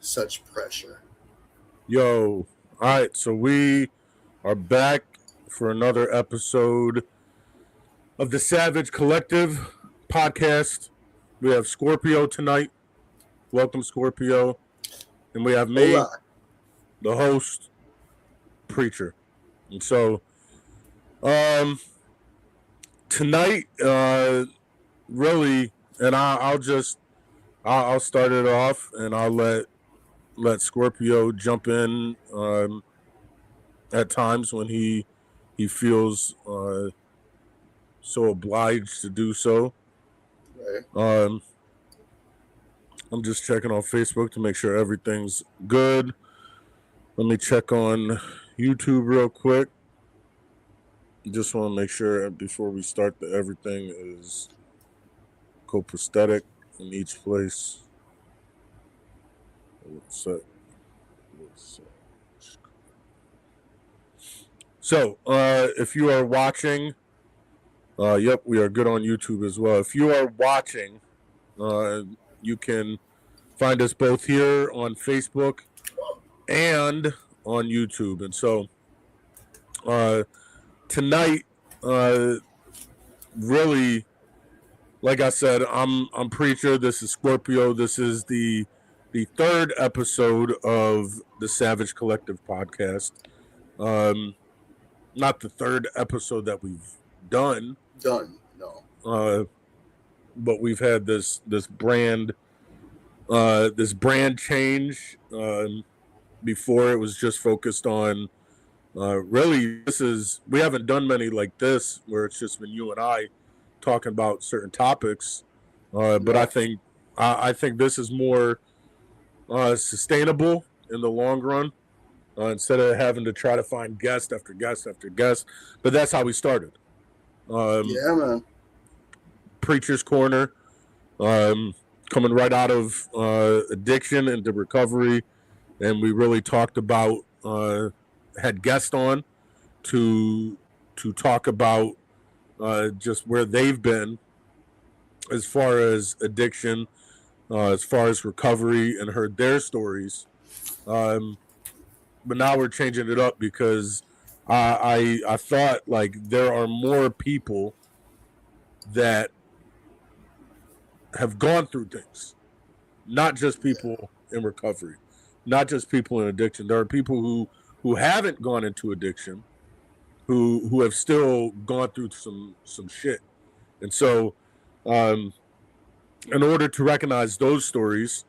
such pressure. Yo, all right, so we are back for another episode of the Savage Collective podcast. We have Scorpio tonight. Welcome, Scorpio. And we have me, Hola. the host, Preacher. And so, um, tonight, really, and I'll start it off, and I'll let Scorpio jump in at times when he feels so obliged to do so. Right. I'm just checking on Facebook to make sure everything's good. Let me check on YouTube real quick. Just want to make sure before we start that everything is copacetic in each place. So, if you are watching, yep, we are good on YouTube as well. If you are watching, you can find us both here on Facebook and on YouTube. And so, tonight, really, like I said, I'm Preacher. This is Scorpio. This is the third episode of the Savage Collective podcast. Not the third episode that we've done. No. But we've had this brand change. Before it was just focused on really we haven't done many like this where it's just been you and I talking about certain topics. But I think this is more sustainable in the long run. Instead of having to try to find guest after guest after guest. But that's how we started. Yeah, man. Preacher's Corner, coming right out of addiction into recovery. And we really talked about, had guests on to talk about just where they've been as far as addiction, as far as recovery, and heard their stories. But now we're changing it up because I thought like there are more people that have gone through things, not just people in recovery, not just people in addiction. There are people who haven't gone into addiction, who have still gone through some shit, and so in order to recognize those stories,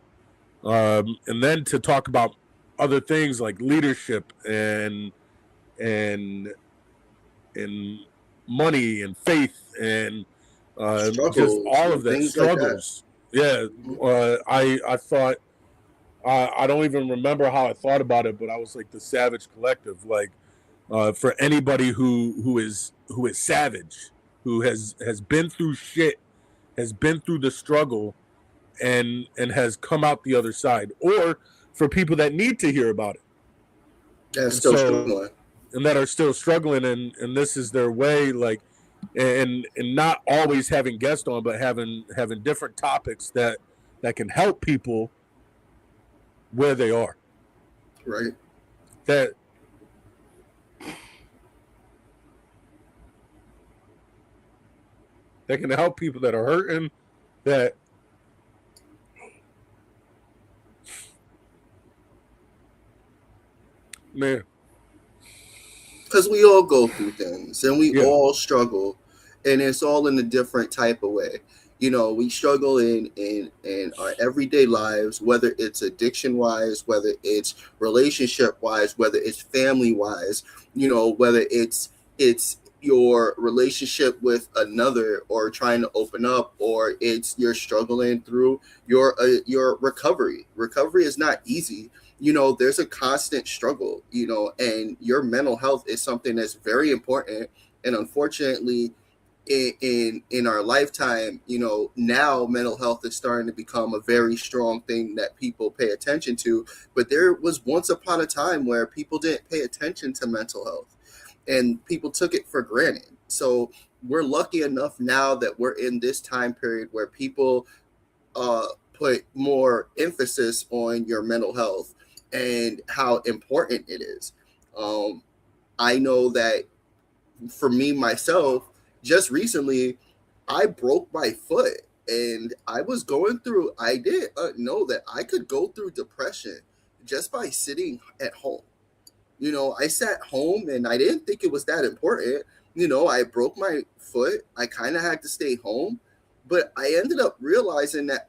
and then to talk about other things like leadership and money and faith and just all of that, struggles. Like that. Yeah, I thought I don't even remember how I thought about it, but I was like the Savage Collective, like for anybody who is savage, who has been through shit, has been through the struggle, and has come out the other side, or for people that need to hear about it. That's still struggling. And that are still struggling, and this is their way, like, and not always having guests on, but having different topics that can help people where they are. Right. That can help people that are hurting, that man. Because we all go through things and we all struggle, and it's all in a different type of way. You know, we struggle in our everyday lives, whether it's addiction wise, whether it's relationship wise, whether it's family wise, you know, whether it's your relationship with another or trying to open up, or it's you're struggling through your recovery. Recovery is not easy. You know, there's a constant struggle, you know, and your mental health is something that's very important. And unfortunately, in our lifetime, you know, now mental health is starting to become a very strong thing that people pay attention to. But there was once upon a time where people didn't pay attention to mental health and people took it for granted. So we're lucky enough now that we're in this time period where people put more emphasis on your mental health and how important it is. I know that for me myself, just recently, I broke my foot and I was going through, I didn't know that I could go through depression just by sitting at home. You know, I sat home and I didn't think it was that important. You know, I broke my foot. I kind of had to stay home, but I ended up realizing that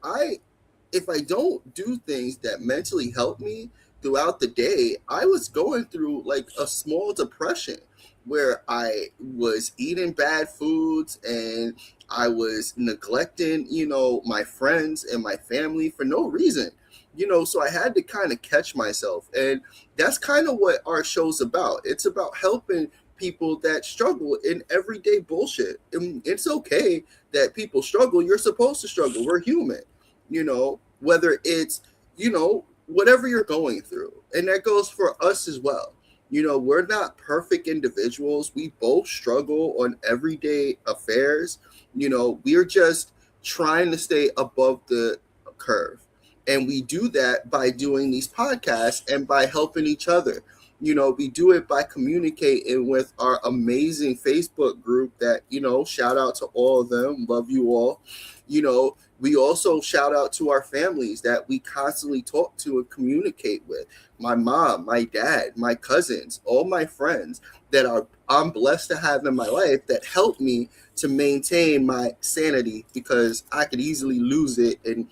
if I don't do things that mentally help me throughout the day, I was going through like a small depression where I was eating bad foods and I was neglecting, you know, my friends and my family for no reason. You know, so I had to kind of catch myself. And that's kind of what our show's about. It's about helping people that struggle in everyday bullshit. And it's okay that people struggle. You're supposed to struggle. We're human, you know, whether it's, you know, whatever you're going through. And that goes for us as well. You know, we're not perfect individuals. We both struggle on everyday affairs. You know, we're just trying to stay above the curve. And we do that by doing these podcasts and by helping each other. You know, we do it by communicating with our amazing Facebook group that, you know, shout out to all of them. Love you all. You know, we also shout out to our families that we constantly talk to and communicate with. My mom, my dad, my cousins, all my friends that I'm blessed to have in my life that help me to maintain my sanity because I could easily lose it in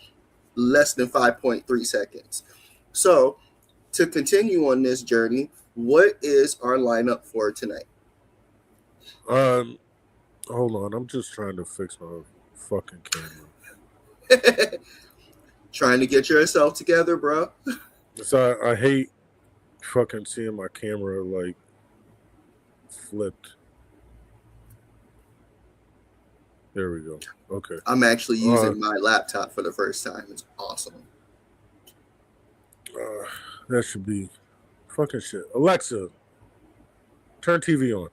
less than 5.3 seconds. So to continue on this journey, what is our lineup for tonight? Hold on. I'm just trying to fix my fucking camera. Trying to get yourself together, bro. So I hate fucking seeing my camera like flipped. There we go. Okay. I'm actually using my laptop for the first time. It's awesome. That should be fucking shit. Alexa, turn TV on. I'm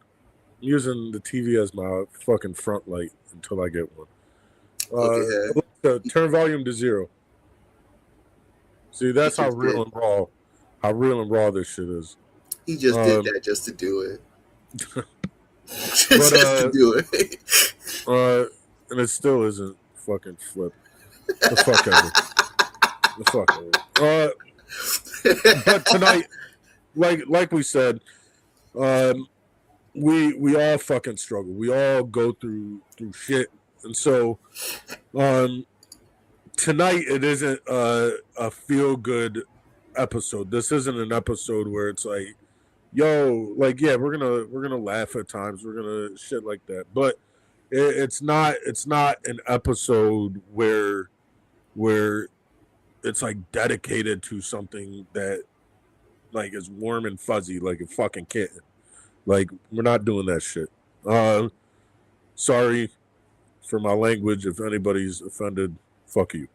using the TV as my fucking front light until I get one. Alexa, turn volume to 0. See, that's how real and raw this shit is. He just did that just to do it. Just to do it. And it still isn't fucking flip. The fuck ever. The fuck ever. But tonight, like we said, we all fucking struggle. We all go through shit, and so tonight it isn't a feel good episode. This isn't an episode where it's like, yo, like, yeah, we're gonna laugh at times, we're gonna shit like that, but it's not an episode where it's like dedicated to something that like is warm and fuzzy like a fucking kitten. Like, we're not doing that shit. Sorry for my language if anybody's offended. Fuck you.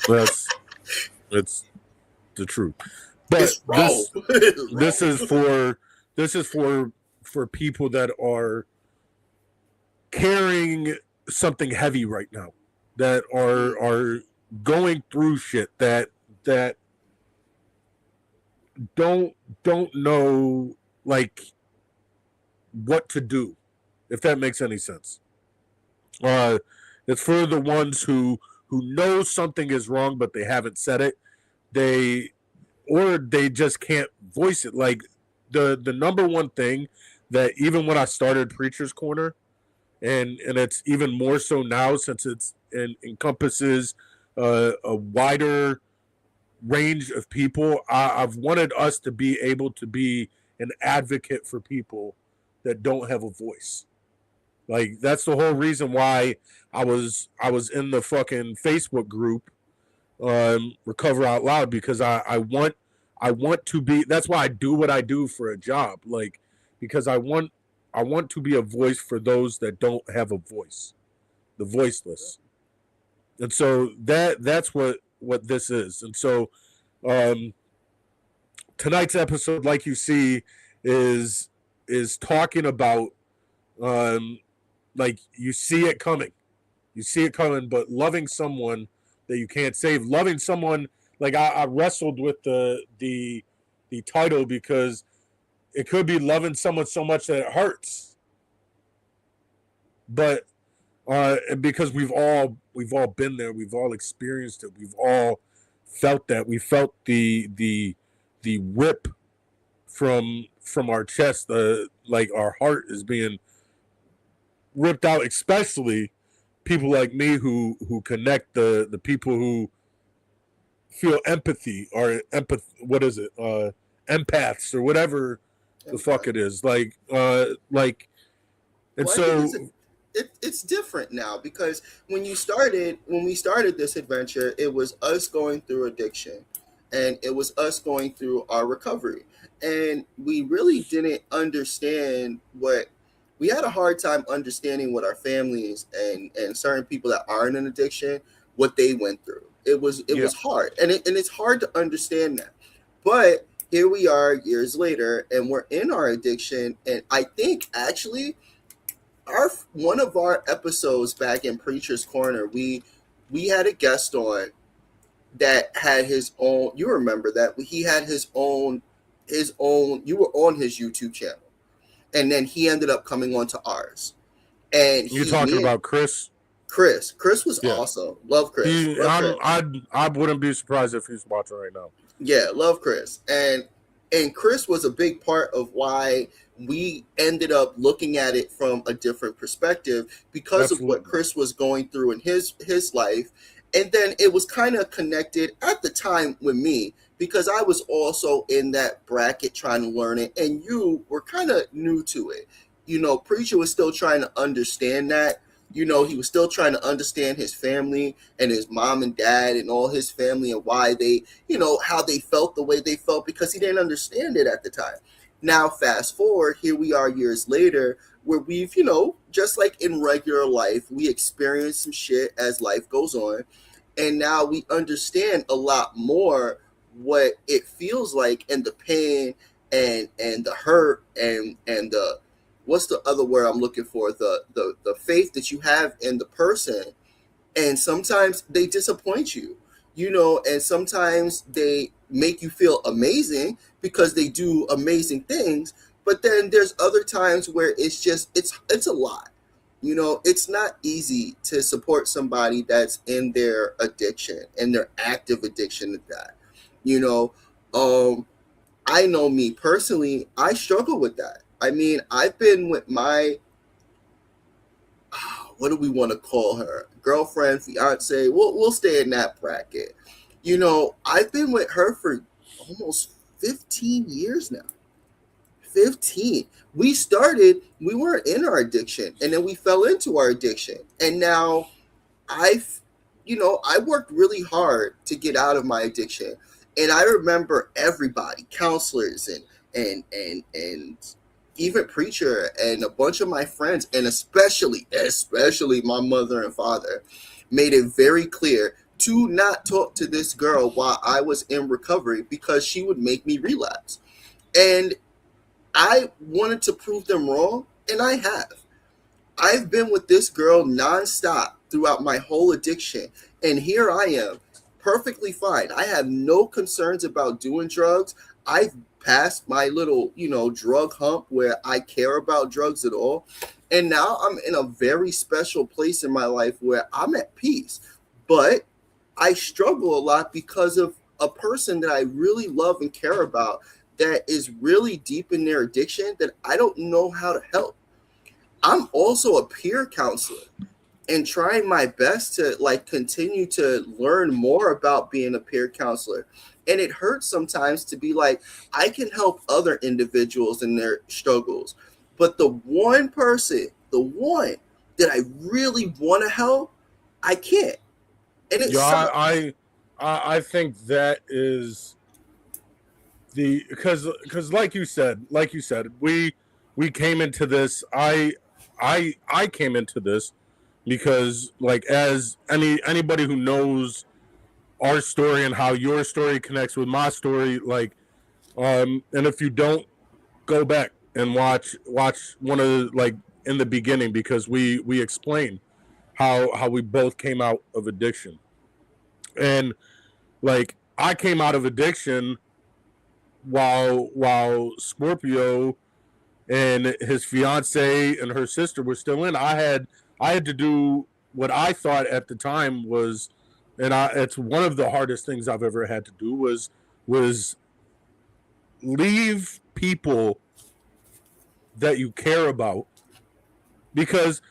It's the truth. But this is for people that are carrying something heavy right now, that are going through shit, that don't know like what to do, if that makes any sense. It's for the ones who know something is wrong but they haven't said it, they just can't voice it. Like the number one thing that even when I started Preacher's Corner, and it's even more so now since it encompasses a wider range of people, I've wanted us to be able to be an advocate for people that don't have a voice. Like, that's the whole reason why I was in the fucking Facebook group, Recover Out Loud, because I want to be. That's why I do what I do for a job. Like, because I want to be a voice for those that don't have a voice, the voiceless. And so that's what this is. And so tonight's episode, like you see, is talking about like, you see it coming. You see it coming, but loving someone that you can't save, loving someone like I wrestled with the title because it could be loving someone so much that it hurts, but because we've all been there, we've all experienced it, we've all felt that. We felt the rip from our chest, like our heart is being ripped out, especially people like me who connect, the people who feel empathy or what is it, empaths or whatever the fuck it is, like and well, so it's different now, because when we started this adventure, it was us going through addiction, and it was us going through our recovery, and we really didn't understand we had a hard time understanding what our families and certain people that are in an addiction, what they went through. It was hard, and it's hard to understand that. But here we are years later, and we're in our addiction, and I think actually one of our episodes back in Preacher's Corner, we had a guest on that had his own. You remember that he had his own. You were on his YouTube channel, and then he ended up coming on to ours. And you're talking about Chris. Chris was awesome. Love Chris. I wouldn't be surprised if he's watching right now. Yeah, love Chris. And Chris was a big part of why we ended up looking at it from a different perspective, because Absolutely. Of what Chris was going through in his life. And then it was kind of connected at the time with me, because I was also in that bracket trying to learn it, and you were kind of new to it. Preacher was still trying to understand that. He was still trying to understand his family and his mom and dad and all his family, and why they, how they felt the way they felt, because he didn't understand it at the time. Now, fast forward, here we are years later, where we've, just like in regular life, we experience some shit as life goes on. And now we understand a lot more what it feels like, and the pain and the hurt and the, what's the other word I'm looking for? The faith that you have in the person. And sometimes they disappoint you, and sometimes they make you feel amazing because they do amazing things. But then there's other times where it's just, it's a lot. It's not easy to support somebody that's in their addiction and their active addiction to that. I know me personally, I struggle with that. I mean, I've been with my, what do we want to call her? Girlfriend, fiance, we'll stay in that bracket. I've been with her for almost 15 years now. 15. We weren't in our addiction, and then we fell into our addiction. And now I worked really hard to get out of my addiction. And I remember everybody, counselors and even Preacher and a bunch of my friends, and especially my mother and father, made it very clear to not talk to this girl while I was in recovery, because she would make me relapse. And I wanted to prove them wrong, and I have. I've been with this girl nonstop throughout my whole addiction, and here I am, perfectly fine. I have no concerns about doing drugs. I've passed my little, drug hump where I care about drugs at all. And now I'm in a very special place in my life where I'm at peace. But I struggle a lot because of a person that I really love and care about that is really deep in their addiction that I don't know how to help. I'm also a peer counselor and trying my best to continue to learn more about being a peer counselor. And it hurts sometimes to be like, I can help other individuals in their struggles, but the one person, the one that I really want to help, I can't. And it's I think that is because like you said, we came into this. I came into this because, like, as anybody who knows our story and how your story connects with my story, and if you don't, go back and watch one of in the beginning, because we explain how we both came out of addiction. And like I came out of addiction while Scorpio and his fiance and her sister were still in. I had to do what I thought at the time was, and it's one of the hardest things I've ever had to do was leave people that you care about, because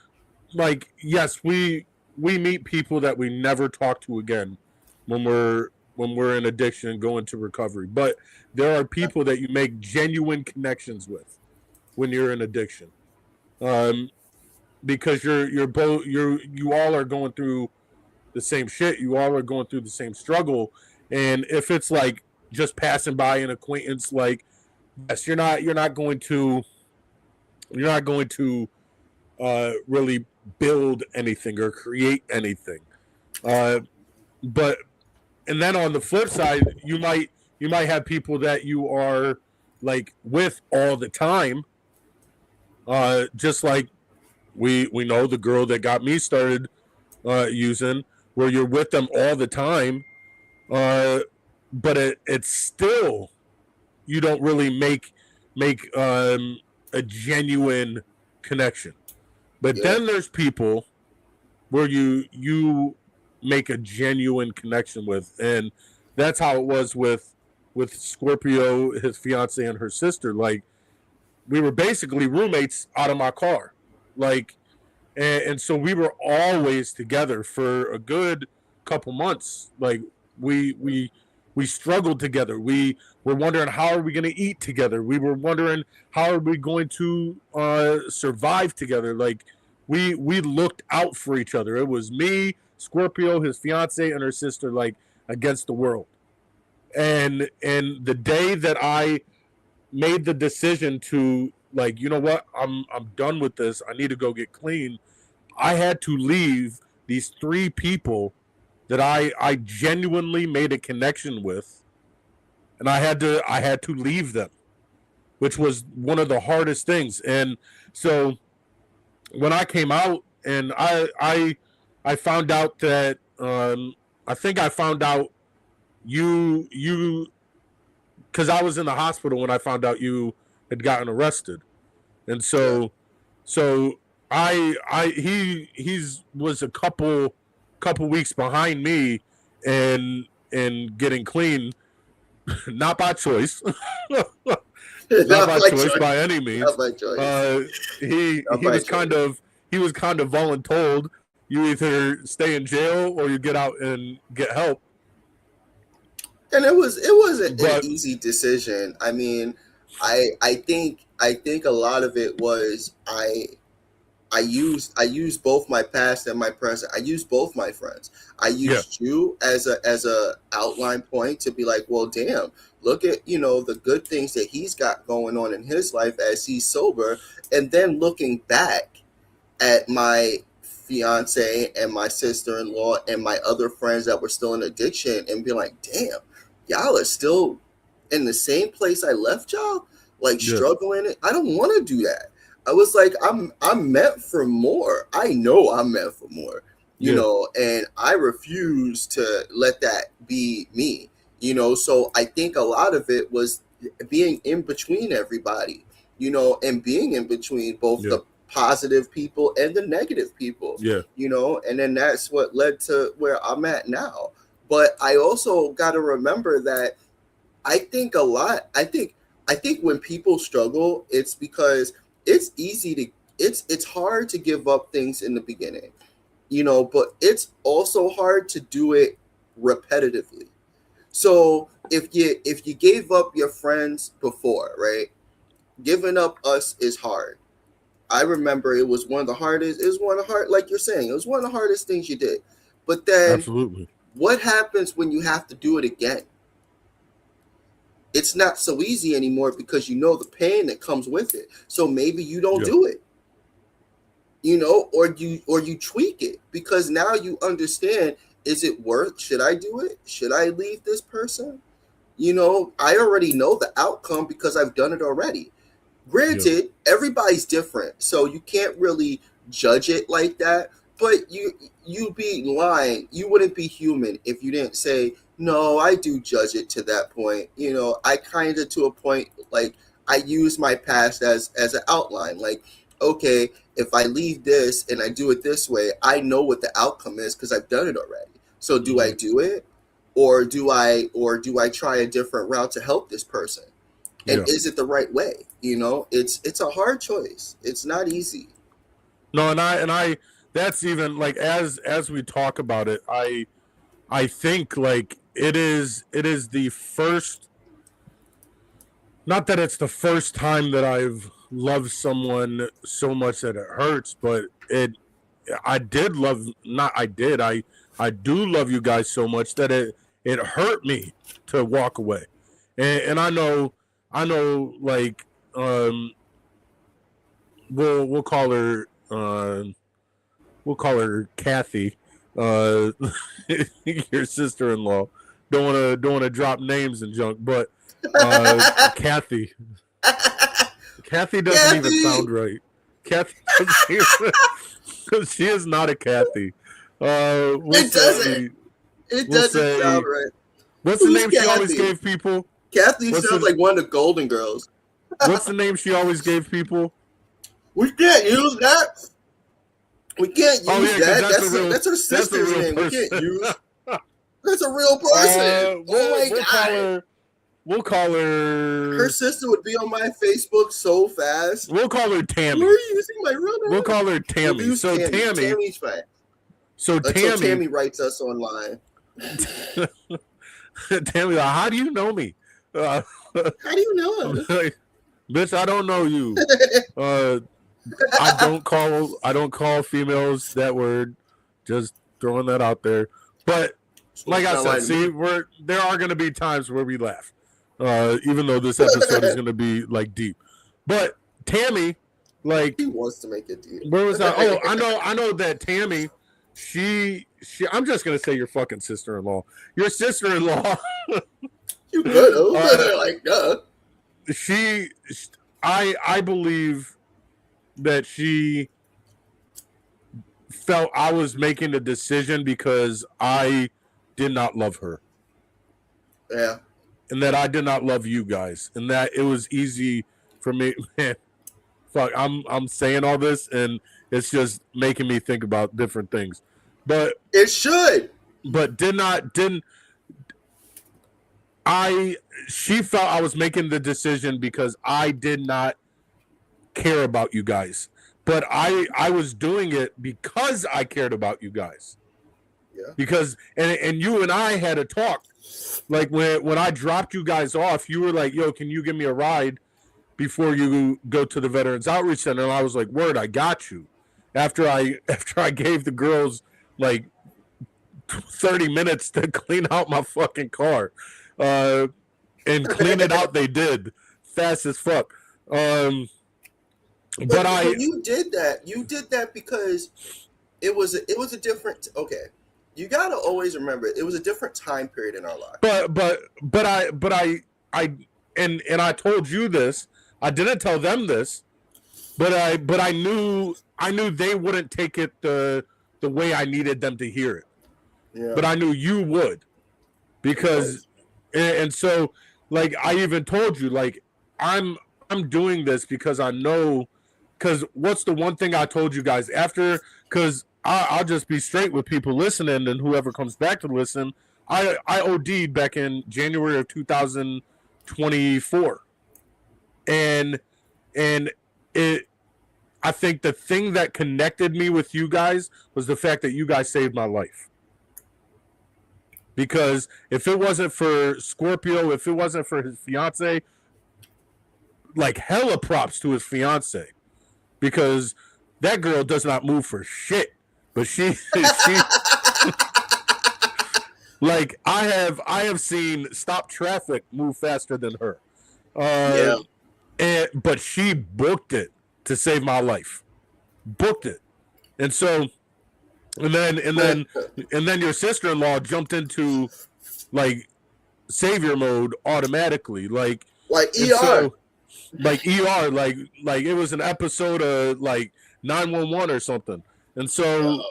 like yes, we meet people that we never talk to again when we're in addiction and go into recovery, but there are people that you make genuine connections with when you're in addiction, because you all are going through the same shit, you all are going through the same struggle. And if it's like just passing by an acquaintance, like yes, you're not going to really build anything or create anything, but and then on the flip side, you might have people that you are like with all the time, just like we know the girl that got me started using, where you're with them all the time, but it's still, you don't really make a genuine connection. But then there's people where you make a genuine connection with, and that's how it was with Scorpio, his fiance, and her sister. Like we were basically roommates out of my car, like, and so we were always together for a good couple months. Like we struggled together. We were wondering, how are we going to eat together? We were wondering, how are we going to survive together? Like we looked out for each other. It was me, Scorpio, his fiance, and her sister, like against the world. And the day that I made the decision to, like, you know what, I'm done with this, I need to go get clean, I had to leave these three people that I genuinely made a connection with, and I had to leave them, which was one of the hardest things. And so when I came out, and I found out that I think I found out you because I was in the hospital when I found out you had gotten arrested, and so he's was a couple weeks behind me and getting clean, not by choice. Not by choice by any means. Not by choice. He was kind of voluntold. You either stay in jail or you get out and get help. And it wasn't an easy decision. I mean, I think a lot of it was I used both my past and my present. I used both my friends. I used you as a outline point to be like, well, damn, look at, the good things that he's got going on in his life as he's sober. And then looking back at my fiance and my sister-in-law and my other friends that were still in addiction and be like, damn, y'all are still in the same place I left y'all, like struggling. I don't want to do that. I was like, I'm meant for more. I know I'm meant for more, you know, and I refuse to let that be me, So I think a lot of it was being in between everybody, and being in between both the positive people and the negative people, and then that's what led to where I'm at now. But I also got to remember that I think when people struggle, it's because it's it's hard to give up things in the beginning, but it's also hard to do it repetitively. So if you gave up your friends before, right? Giving up us is hard. I remember it was one of the hardest, like you're saying, it was one of the hardest things you did. But then absolutely, what happens when you have to do it again? It's not so easy anymore because the pain that comes with it. So maybe you don't do it, or you tweak it because now you understand, is it worth, should I do it? Should I leave this person? I already know the outcome because I've done it already. Granted, everybody's different, so you can't really judge it like that. But you'd be lying. You wouldn't be human if you didn't say, no, I do judge it to that point. You know, I kind of to a point, like, I use my past as an outline. Like, okay, if I leave this and I do it this way, I know what the outcome is because I've done it already. So do I do it? Or do I try a different route to help this person? And is it the right way? You know, it's a hard choice. It's not easy. No, and I that's even like as we talk about it, I think like it is the first, not that it's the first time that I've loved someone so much that it hurts, but I do love you guys so much that it hurt me to walk away. And I know like we'll call her Kathy, your sister-in-law. Don't wanna drop names and junk, but Kathy doesn't even sound right. Kathy doesn't even, she is not a Kathy. It doesn't sound right. What's the name Kathy? She always gave people? Kathy sounds like one of the Golden Girls. What's the name she always gave people? We can't use that. We can't use that. That's her sister's name. We can't use. That's a real person. We'll call her. Her sister would be on my Facebook so fast. We'll call her Tammy. Why are you using my real name? We'll call her Tammy. So Tammy's fine. So Tammy writes us online. Tammy, how do you know me? How do you know him? Bitch, I don't know you. I don't call females that word. Just throwing that out there. But like I said, see, there are going to be times where we laugh, even though this episode is going to be like deep. But Tammy, like, he wants to make it deep. Where was that? Oh, I know that Tammy. She. I'm just going to say your fucking sister-in-law. Your sister-in-law. You could have. Like, duh. I believe that she felt I was making the decision because I did not love her. Yeah. And that I did not love you guys. And that it was easy for me. Man, fuck, I'm saying all this and it's just making me think about different things. But it should. But she felt I was making the decision because I did not care about you guys. But I was doing it because I cared about you guys. Yeah. Because and you and I had a talk. Like when I dropped you guys off, you were like, "Yo, can you give me a ride before you go to the Veterans Outreach Center?" And I was like, "Word, I got you." After I gave the girls like 30 minutes to clean out my fucking car. And clean it out they did. Fast as fuck. But you did that. You did that because it was a different. Okay, you gotta always remember it was a different time period in our life. But I told you this. I didn't tell them this, but I knew they wouldn't take it the way I needed them to hear it. Yeah. But I knew you would, because and so like I even told you like I'm doing this because I know. Because what's the one thing I told you guys after? Because I'll just be straight with people listening and whoever comes back to listen. I OD'd back in January of 2024. And it, I think the thing that connected me with you guys was the fact that you guys saved my life. Because if it wasn't for Scorpio, if it wasn't for his fiance, like hella props to his fiance. Because that girl does not move for shit. But she like I have seen stop traffic move faster than her. But she booked it to save my life. Booked it. And so and then your sister-in-law jumped into like savior mode automatically. Like ER. So, like ER, like it was an episode of like 911 or something. And so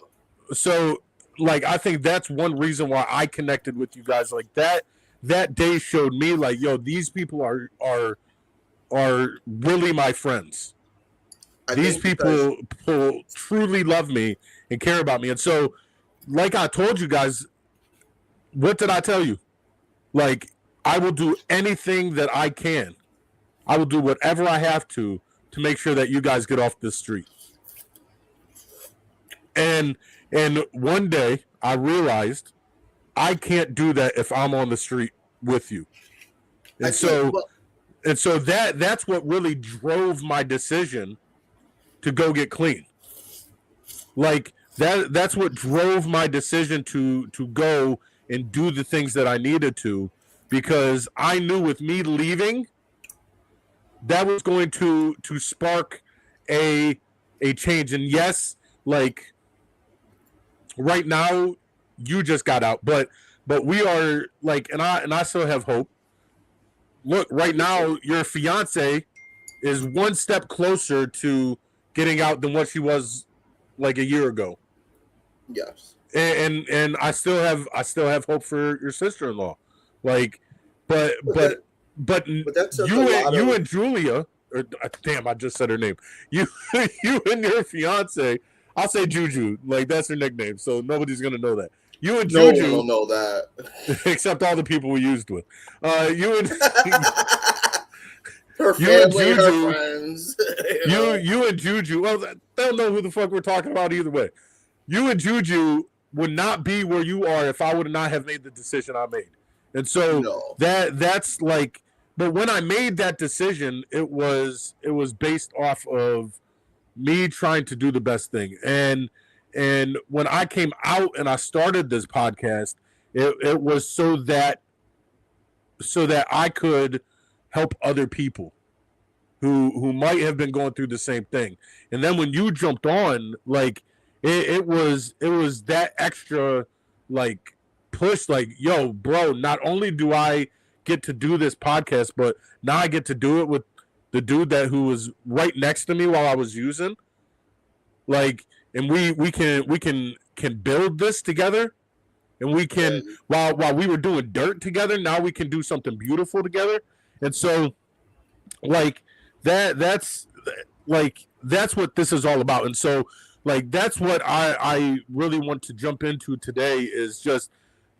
like, I think that's one reason why I connected with you guys like that. That day showed me like, yo, these people are really my friends. These people truly love me and care about me. And so, like I told you guys, what did I tell you? Like, I will do anything that I can. I will do whatever I have to make sure that you guys get off this street. And one day I realized I can't do that if I'm on the street with you. And so that's what really drove my decision to go get clean. Like that's what drove my decision to go and do the things that I needed to, because I knew with me leaving, that was going to spark a change. And yes, like right now you just got out, but we are like, and I still have hope. Look, right now your fiance is one step closer to getting out than what she was like a year ago. Yes. And I still have hope for your sister-in-law. Like, but that's you and Julia, or damn, I just said her name. You and your fiance, I'll say Juju, like that's her nickname, so nobody's gonna know that. You and Juju, no one will know that, except all the people we used with. You and her family, her friends. You and Juju. Well, they don't know who the fuck we're talking about either way. You and Juju would not be where you are if I would not have made the decision I made. And so that's like, but when I made that decision, it was based off of me trying to do the best thing. And when I came out and I started this podcast, it was so that I could help other people who might have been going through the same thing. And then when you jumped on, like it was that extra like push, like, yo, bro, not only do I get to do this podcast, but now I get to do it with the dude who was right next to me while I was using. Like, and we can build this together, and we can while we were doing dirt together, now we can do something beautiful together. And so like that's what this is all about. And so like that's what I really want to jump into today, is just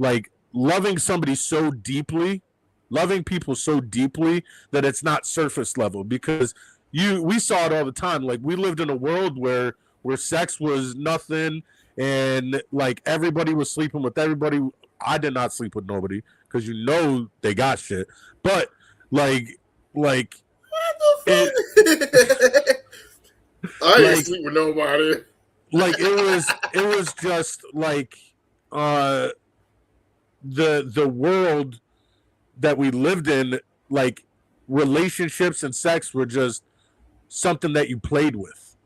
like loving somebody so deeply, loving people so deeply that it's not surface level, because we saw it all the time. Like, we lived in a world where sex was nothing, and like everybody was sleeping with everybody. I did not sleep with nobody, because they got shit. But like what the fuck? I ain't sleep with nobody. Like it was just like the world that we lived in, like relationships and sex were just something that you played with.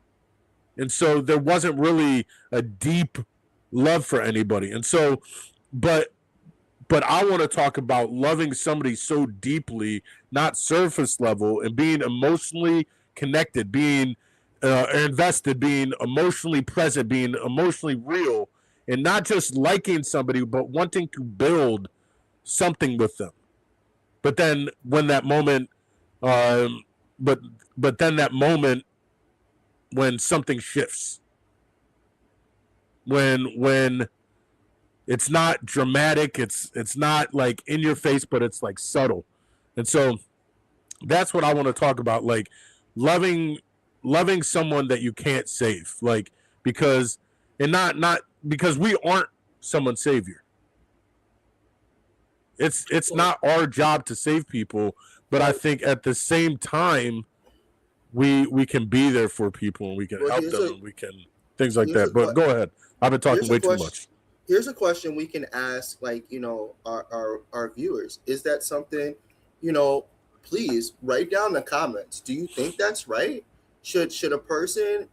And so there wasn't really a deep love for anybody. And so, but I want to talk about loving somebody so deeply, not surface level, and being emotionally connected, being invested, being emotionally present, being emotionally real, and not just liking somebody, but wanting to build something with them. But then when that moment, but then that moment when something shifts, when it's not dramatic, it's not like in your face, but it's like subtle. And so that's what I want to talk about, like loving someone that you can't save, like, because, and not because we aren't someone's savior. It's not our job to save people, but I think at the same time we can be there for people, and we can help them, and we can things like that. But go ahead. I've been talking way too much. Here's a question we can ask, like, our viewers. Is that something, please write down in the comments. Do you think that's right? Should a person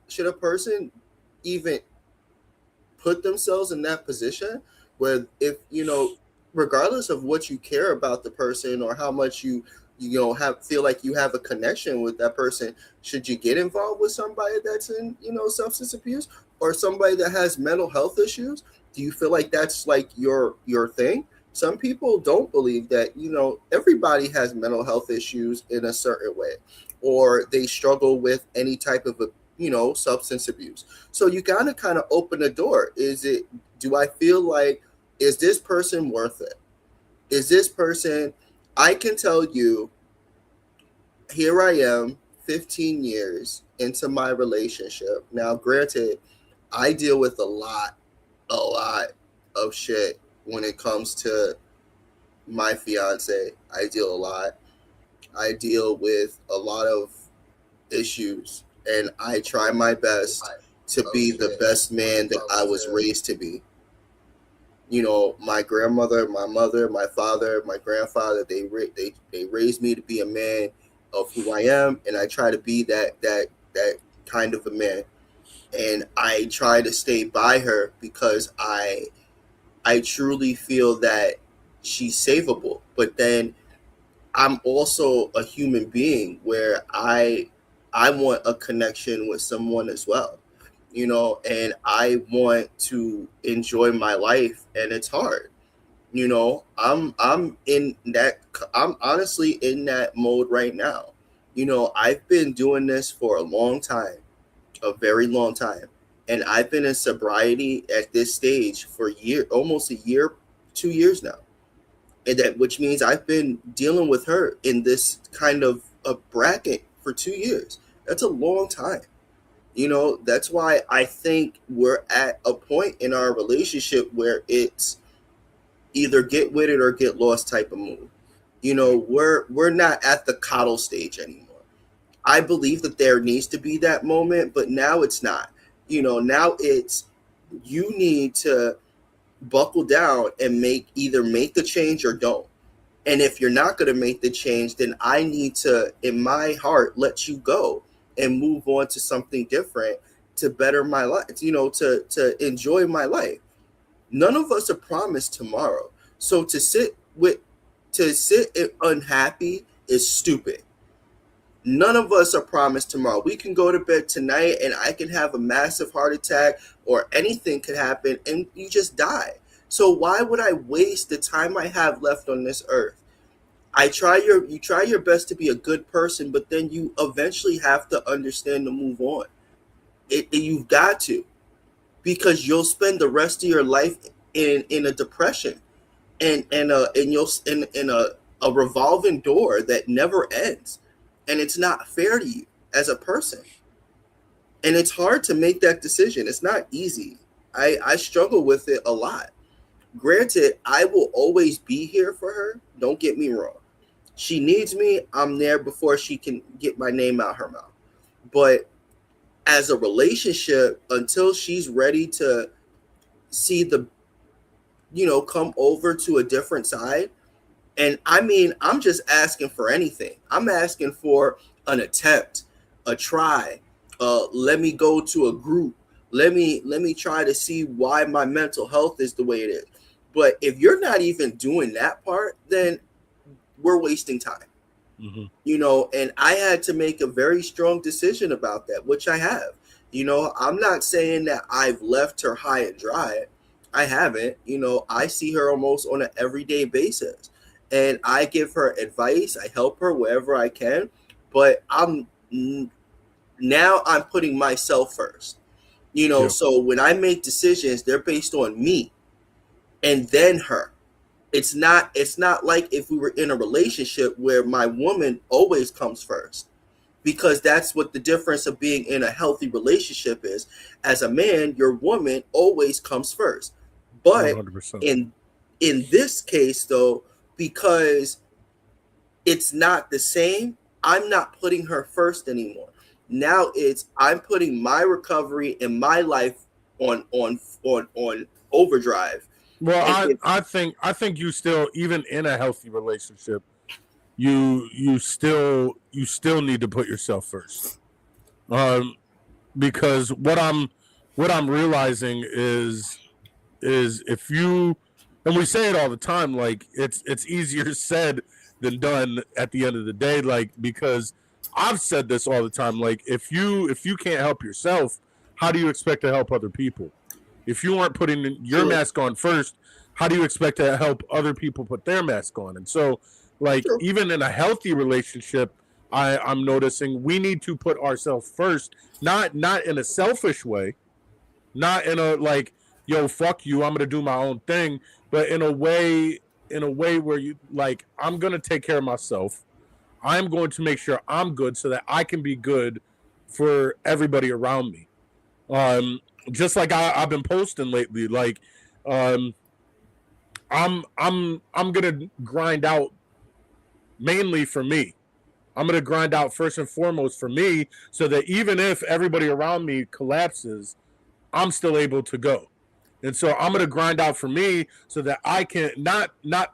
even put themselves in that position where, if regardless of what you care about the person or how much you feel like you have a connection with that person, should you get involved with somebody that's in substance abuse? or somebody that has mental health issues? Do you feel like that's like your thing? Some people don't believe that, everybody has mental health issues in a certain way, or they struggle with any type of substance abuse. So you gotta kind of open the door. Do I feel like, is this person worth it? Is this person, I can tell you, here I am 15 years into my relationship. Now, granted, I deal with a lot of shit when it comes to my fiance. I deal with a lot of issues, and I try my best to be the best man that I was raised to be. My grandmother, my mother, my father, my grandfather, they raised me to be a man of who I am, and I try to be that kind of a man. And I try to stay by her because I truly feel that she's savable. But then I'm also a human being where I want a connection with someone as well, and I want to enjoy my life, and it's hard. I'm honestly in that mode right now. I've been doing this for a very long time, and I've been in sobriety at this stage for almost a year, 2 years now. And which means I've been dealing with her in this kind of a bracket for 2 years. That's a long time. That's why I think we're at a point in our relationship where it's either get with it or get lost type of move. We're not at the coddle stage anymore. I believe that there needs to be that moment, but now it's not. Now it's, you need to buckle down and either make the change or don't. And if you're not going to make the change, then I need to, in my heart, let you go and move on to something different to better my life, to enjoy my life. None of us are promised tomorrow. So to sit unhappy is stupid. None of us are promised tomorrow. We can go to bed tonight and I can have a massive heart attack, or anything could happen and you just die. So why would I waste the time I have left on this earth? You try your best to be a good person, but then you eventually have to understand to move on. You've got to, because you'll spend the rest of your life in a depression, and you'll in a revolving door that never ends, and it's not fair to you as a person. And it's hard to make that decision. It's not easy. I struggle with it a lot. Granted, I will always be here for her. Don't get me wrong. She needs me. I'm there before she can get my name out her mouth. But as a relationship, until she's ready to see come over to a different side. And I mean, I'm just asking for anything. I'm asking for an attempt, a try. Let me go to a group. Let me try to see why my mental health is the way it is. But if you're not even doing that part, then we're wasting time. Mm-hmm. And I had to make a very strong decision about that, which I have. I'm not saying that I've left her high and dry. I haven't. I see her almost on an everyday basis, and I give her advice. I help her wherever I can, but I'm putting myself first. Yeah. So when I make decisions, they're based on me and then her. It's not like if we were in a relationship where my woman always comes first, because that's what the difference of being in a healthy relationship is. As a man, your woman always comes first. But 100%. in this case, though, because it's not the same, I'm not putting her first anymore. Now I'm putting my recovery and my life on overdrive. Well, I think you still, even in a healthy relationship, you still need to put yourself first. Because what I'm realizing is if you, and we say it all the time, like it's easier said than done at the end of the day, like, because I've said this all the time, like if you can't help yourself, how do you expect to help other people? If you aren't putting your mask on first, how do you expect to help other people put their mask on? And so, like, even in a healthy relationship, I'm noticing we need to put ourselves first, not in a selfish way, not in a like, yo, fuck you, I'm gonna do my own thing, but in a way where you like, I'm gonna take care of myself. I'm going to make sure I'm good so that I can be good for everybody around me. Just like I've been posting lately, like, I'm gonna grind out mainly for me. I'm gonna grind out first and foremost for me, so that even if everybody around me collapses, I'm still able to go. And so I'm gonna grind out for me so that I can not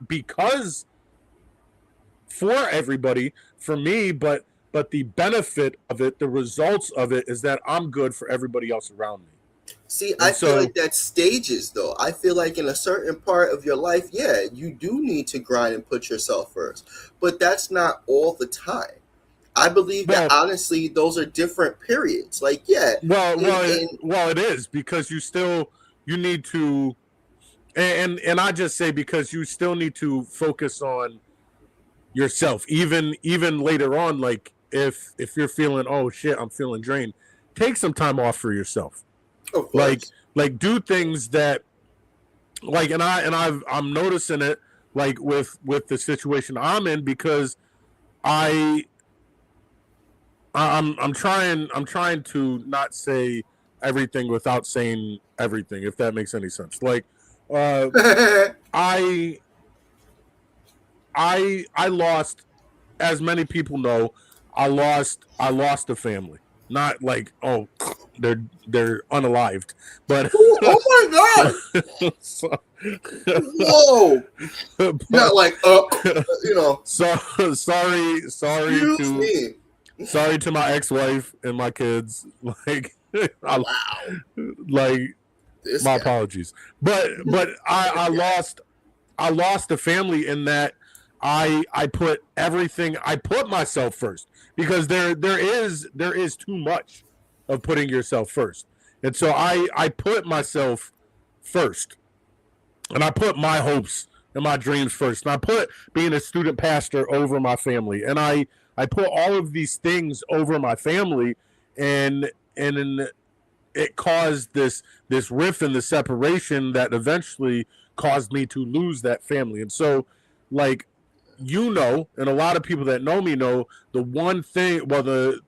because for everybody, for me, but the benefit of it, the results of it is that I'm good for everybody else around me. See, I feel like that's stages, though. I feel like in a certain part of your life, yeah, you do need to grind and put yourself first. But that's not all the time. I believe that, honestly, those are different periods. Like, yeah. Well, it is, because you need to, and I just say because you still need to focus on yourself. Even later on, like, if you're feeling, oh, shit, I'm feeling drained, take some time off for yourself. Like do things that, like, and I'm noticing it, like, with the situation I'm in, because I'm trying to not say everything without saying everything, if that makes any sense. Like, I lost, as many people know, I lost a family. Not like, oh, they're unalived, but oh my god! Whoa! But, not like you know. So sorry to my ex-wife and my kids. Like, wow. Like, this my guy. Apologies, but I lost the family in that I put everything. I put myself first, because there is too much of putting yourself first, and so I put myself first, and I put my hopes and my dreams first, and I put being a student pastor over my family, and I put all of these things over my family, and it caused this rift and the separation that eventually caused me to lose that family. And so, like, you know, and a lot of people that know me know, the one thing, well, the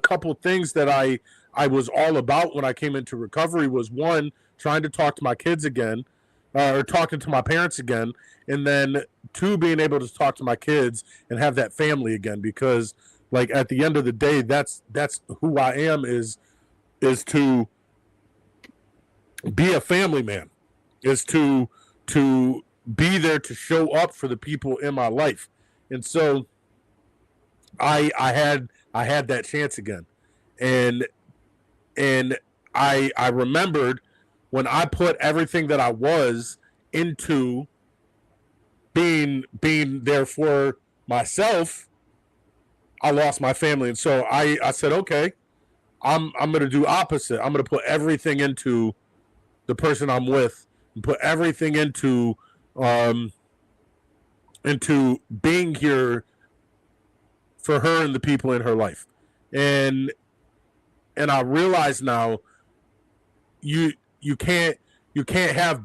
couple things that I was all about when I came into recovery was, one, trying to talk to my kids again, or talking to my parents again, and then two, being able to talk to my kids and have that family again, because, like, at the end of the day, that's who I am, is to be a family man, is to be there to show up for the people in my life. And so I had that chance again. And I remembered when I put everything that I was into being there for myself, I lost my family. And so I said, okay, I'm going to do opposite. I'm going to put everything into the person I'm with, and put everything into being here for her and the people in her life. And I realize now, you can't have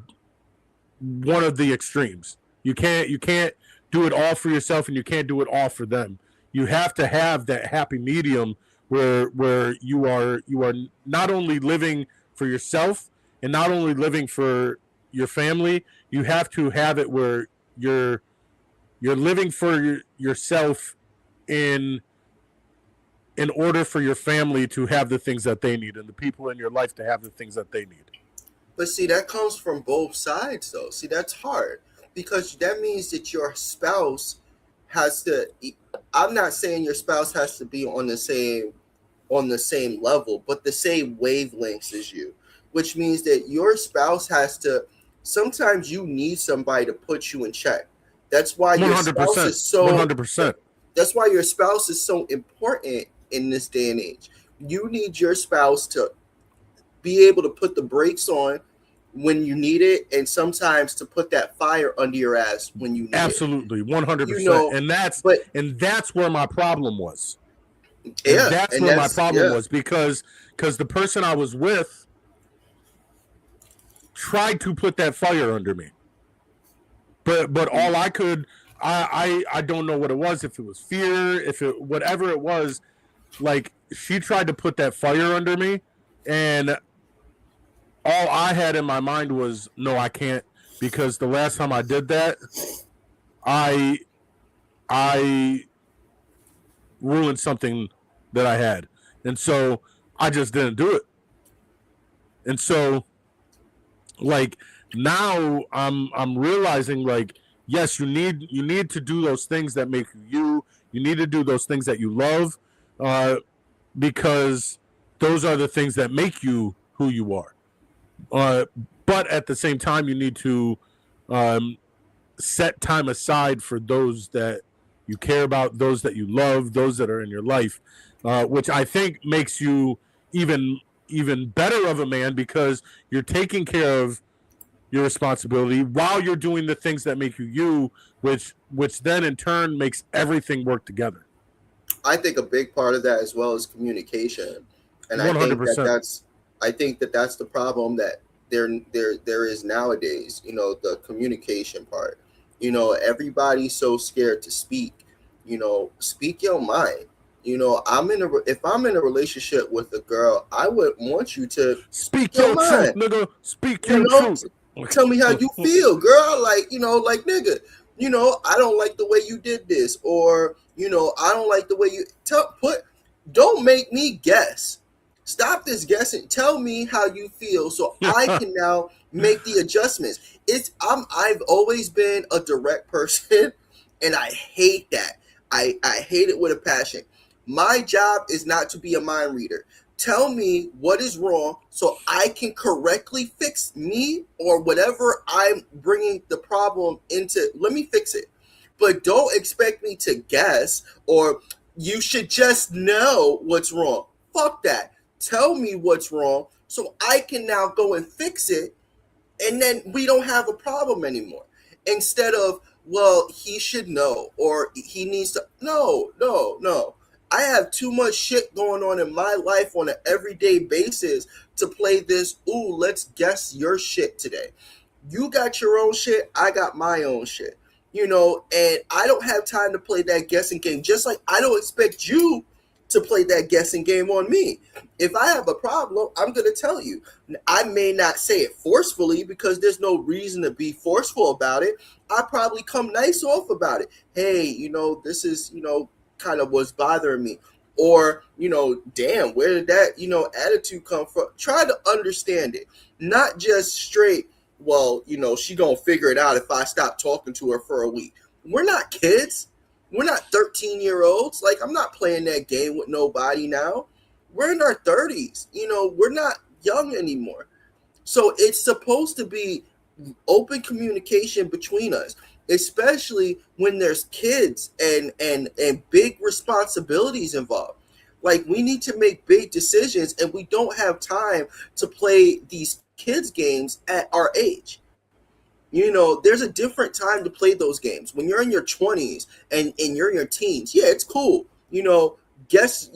one of the extremes. You can't do it all for yourself, and you can't do it all for them. You have to have that happy medium where you are not only living for yourself and not only living for your family. You have to have it where you're living for yourself in order for your family to have the things that they need, and the people in your life to have the things that they need. But see, that comes from both sides, though. See, that's hard, because that means that your spouse has to, I'm not saying your spouse has to be on the same level, but the same wavelengths as you, which means that your spouse has to, sometimes you need somebody to put you in check. That's why your 100%, spouse is so 100%. That's why your spouse is so important in this day and age. You need your spouse to be able to put the brakes on when you need it, and sometimes to put that fire under your ass when you need absolutely, it. 100%. And that's where my problem was. Yeah, and that's where my problem was because the person I was with tried to put that fire under me. But all I could, I don't know what it was, if it was fear, whatever it was, like she tried to put that fire under me, and all I had in my mind was, no, I can't, because the last time I did that, I ruined something that I had, and so I just didn't do it. And so, like, now I'm realizing, like, yes, you need to do those things that make you. You need to do those things that you love, because those are the things that make you who you are. But at the same time, you need to set time aside for those that you care about, those that you love, those that are in your life, which I think makes you even better of a man, because you're taking care of your responsibility while you're doing the things that make you, which then in turn makes everything work together. I think a big part of that as well is communication, and 100%. I think that's the problem that there is nowadays. The communication part. Everybody's so scared to speak. Speak your mind. If I'm in a relationship with a girl, I would want you to speak your truth, nigga. Speak your truth. Tell me how you feel, girl. Like nigga, I don't like the way you did this, or I don't like the way you don't make me guess. Stop this guessing. Tell me how you feel so I can now make the adjustments. I've always been a direct person, and I hate that. I hate it with a passion. My job is not to be a mind reader. Tell me what is wrong so I can correctly fix me or whatever I'm bringing the problem into. Let me fix it. But don't expect me to guess, or you should just know what's wrong. Fuck that. Tell me what's wrong so I can now go and fix it, and then we don't have a problem anymore. Instead of, well, he should know, or he needs to. No. I have too much shit going on in my life on an everyday basis to play this, ooh, let's guess your shit today. You got your own shit, I got my own shit. And I don't have time to play that guessing game, just like I don't expect you to play that guessing game on me. If I have a problem, I'm going to tell you. I may not say it forcefully, because there's no reason to be forceful about it. I probably come nice off about it. Hey, this is, kind of what's bothering me. Or, damn, where did that, attitude come from? Try to understand it. Not just straight, well, she gonna figure it out if I stop talking to her for a week. We're not kids. We're not 13-year-olds. Like, I'm not playing that game with nobody now. We're in our 30s. We're not young anymore. So it's supposed to be open communication between us, especially when there's kids and big responsibilities involved. Like, we need to make big decisions, and we don't have time to play these kids games at our age. There's a different time to play those games. When you're in your 20s and you're in your teens, yeah, it's cool. Guess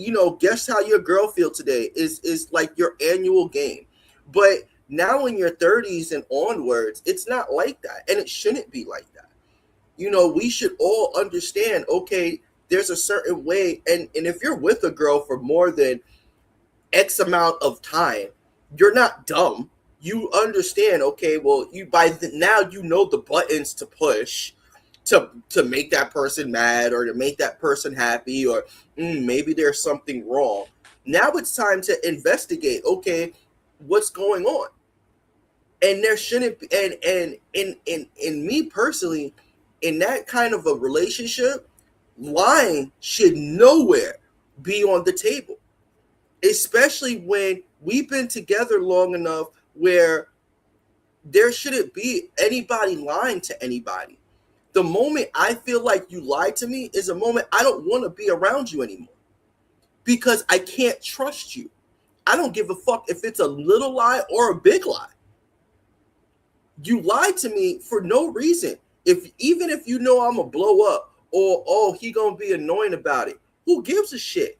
how your girl feels today is like your annual game. But now in your 30s and onwards, it's not like that, and it shouldn't be like that. We should all understand, okay, there's a certain way, and if you're with a girl for more than X amount of time, you're not dumb. You understand, okay, well, now you know the buttons to push to make that person mad, or to make that person happy, or maybe there's something wrong. Now it's time to investigate, okay, what's going on. And there shouldn't be, and in me personally, in that kind of a relationship, lying should nowhere be on the table, especially when we've been together long enough where there shouldn't be anybody lying to anybody. The moment I feel like you lied to me is a moment I don't want to be around you anymore, because I can't trust you. I don't give a fuck if it's a little lie or a big lie. You lied to me for no reason. Even if you know I'm gonna blow up, or he gonna be annoying about it, who gives a shit?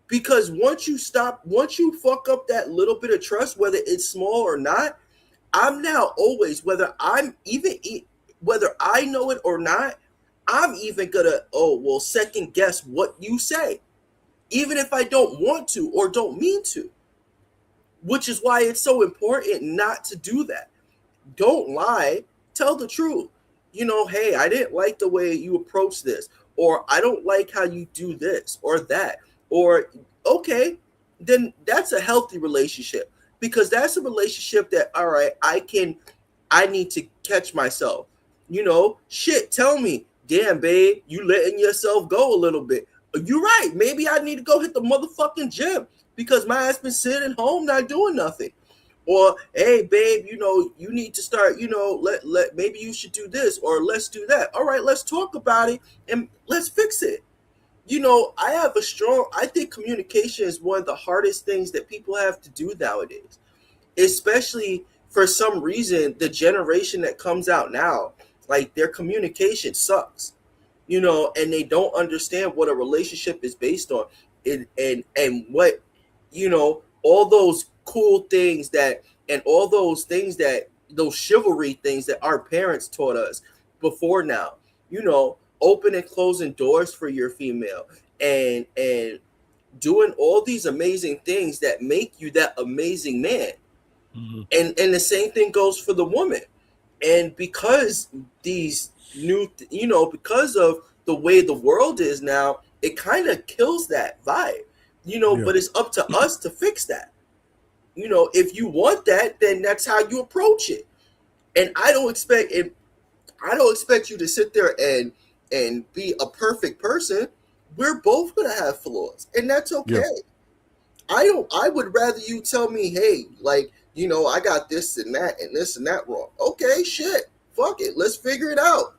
Because once you fuck up that little bit of trust, whether it's small or not, I'm now always, whether I know it or not, I'm even gonna second guess what you say, even if I don't want to or don't mean to. Which is why it's so important not to do that. Don't lie. Tell the truth. Hey, I didn't like the way you approach this, or I don't like how you do this or that, or okay, then that's a healthy relationship, because that's a relationship that, all right, I need to catch myself. Shit, tell me, damn, babe, you letting yourself go a little bit. You're right. Maybe I need to go hit the motherfucking gym because my ass been sitting home not doing nothing. Or, hey, babe, you need to start, maybe you should do this, or let's do that. All right, let's talk about it and let's fix it. I think communication is one of the hardest things that people have to do nowadays, especially for some reason, the generation that comes out now, like their communication sucks, and they don't understand what a relationship is based on, and what, all those cool things those chivalry things that our parents taught us before now, open and closing doors for your female, and doing all these amazing things that make you that amazing man. Mm-hmm. And the same thing goes for the woman. And because these because of the way the world is now, it kind of kills that vibe, but it's up to us to fix that. If you want that, then that's how you approach it. And I don't expect you to sit there and be a perfect person. We're both gonna have flaws, and that's okay. Yeah. I would rather you tell me, hey, like, I got this and that wrong. Okay, shit. Fuck it. Let's figure it out.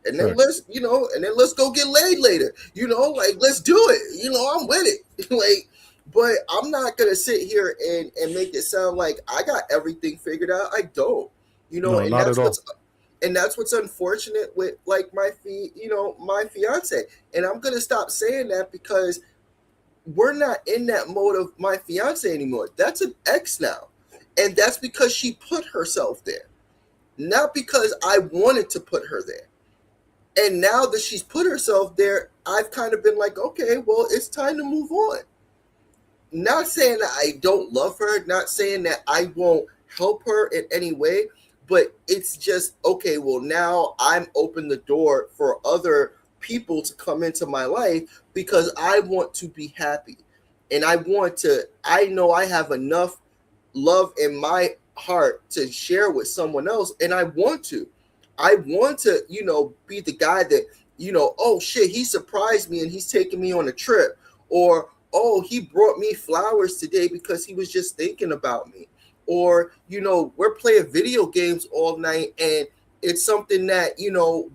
And then let's go get laid later. Let's do it. I'm with it. But I'm not gonna sit here and make it sound like I got everything figured out. I don't. And that's what's unfortunate with like my fiance. And I'm gonna stop saying that because we're not in that mode of my fiance anymore. That's an ex now. And that's because she put herself there. Not because I wanted to put her there. And now that she's put herself there, I've kind of been like, okay, well, it's time to move on. Not saying that I don't love her, not saying that I won't help her in any way, but it's just, okay, well, now I'm open the door for other people to come into my life because I want to be happy. And I know I have enough love in my heart to share with someone else, and I want to be the guy that, oh shit, he surprised me and he's taking me on a trip, or oh, he brought me flowers today because he was just thinking about me, or we're playing video games all night and it's something that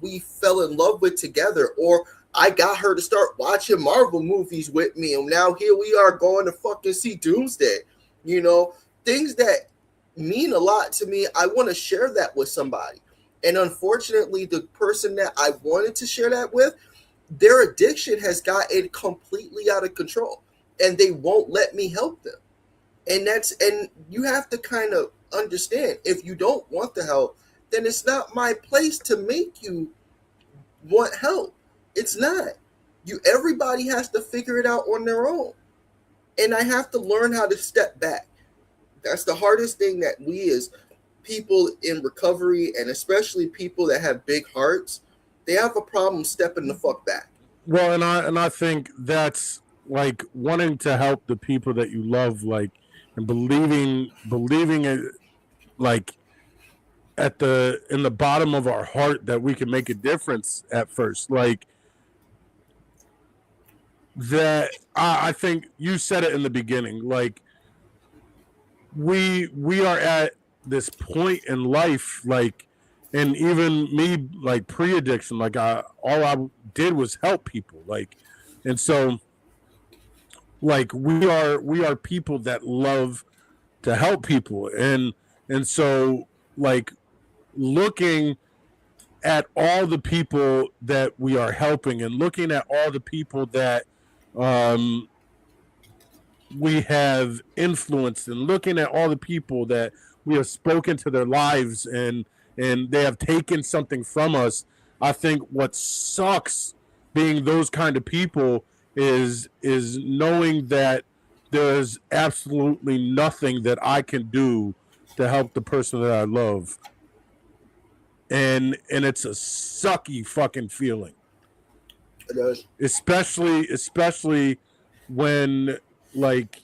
we fell in love with together, or I got her to start watching Marvel movies with me, and now here we are going to fucking see Doomsday. Things that mean a lot to me, I want to share that with somebody. And unfortunately, the person that I wanted to share that with, their addiction has gotten completely out of control, and they won't let me help them. And you have to kind of understand, if you don't want the help, then it's not my place to make you want help. It's not. Everybody has to figure it out on their own. And I have to learn how to step back. That's the hardest thing that we as people in recovery, and especially people that have big hearts, they have a problem stepping the fuck back. Well, and I think that's like wanting to help the people that you love, like, and believing it, like in the bottom of our heart that we can make a difference at first. Like that, I think you said it in the beginning, like we are at this point in life, like, and even me, like pre-addiction, like all I did was help people, like, and so like we are people that love to help people, and so like looking at all the people that we are helping and looking at all the people that we have influenced and looking at all the people that we have spoken to their lives and they have taken something from us. I think what sucks being those kind of people is knowing that there's absolutely nothing that I can do to help the person that I love. And it's a sucky fucking feeling. It does. Especially when like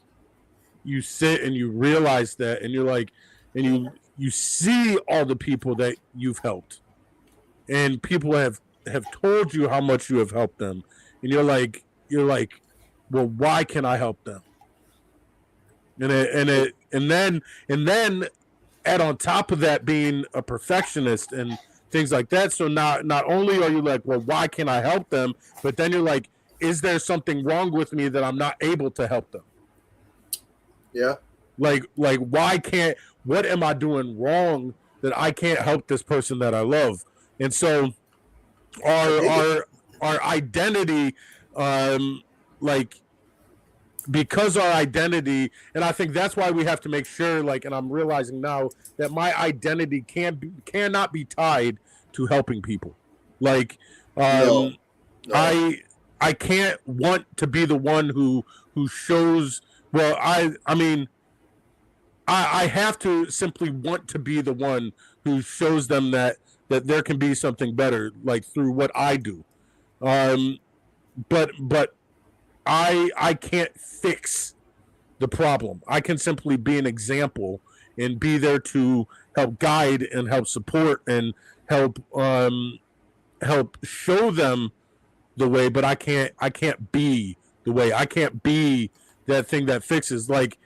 you sit and you realize that and you're like and you see all the people that you've helped and people have told you how much you have helped them and you're like well, why can I help them? And then add on top of that being a perfectionist and things like that. So not only are you like, well, why can't I help them? But then you're like, is there something wrong with me that I'm not able to help them? Yeah. Like what am I doing wrong that I can't help this person that I love? And so our identity, like, because our identity, and I think that's why we have to make sure, like, and I'm realizing now that my identity cannot be tied to helping people. Like, no. I can't want to be the one who shows. Well, I mean, I have to simply want to be the one who shows them that there can be something better, like through what I do. But I can't fix the problem. I can simply be an example and be there to help guide and help support and help show them the way, but I can't be the way. I can't be that thing that fixes. Like,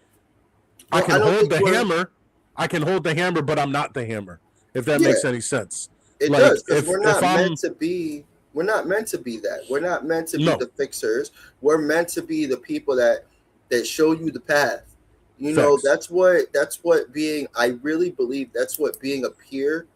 well, I can hold the hammer. I can hold the hammer, but I'm not the hammer. If that makes any sense. It like, does, because we're not meant to be. We're not meant to be that. We're not meant to be the fixers. We're meant to be the people that show you the path. You know, that's what being, I really believe that's what being a peer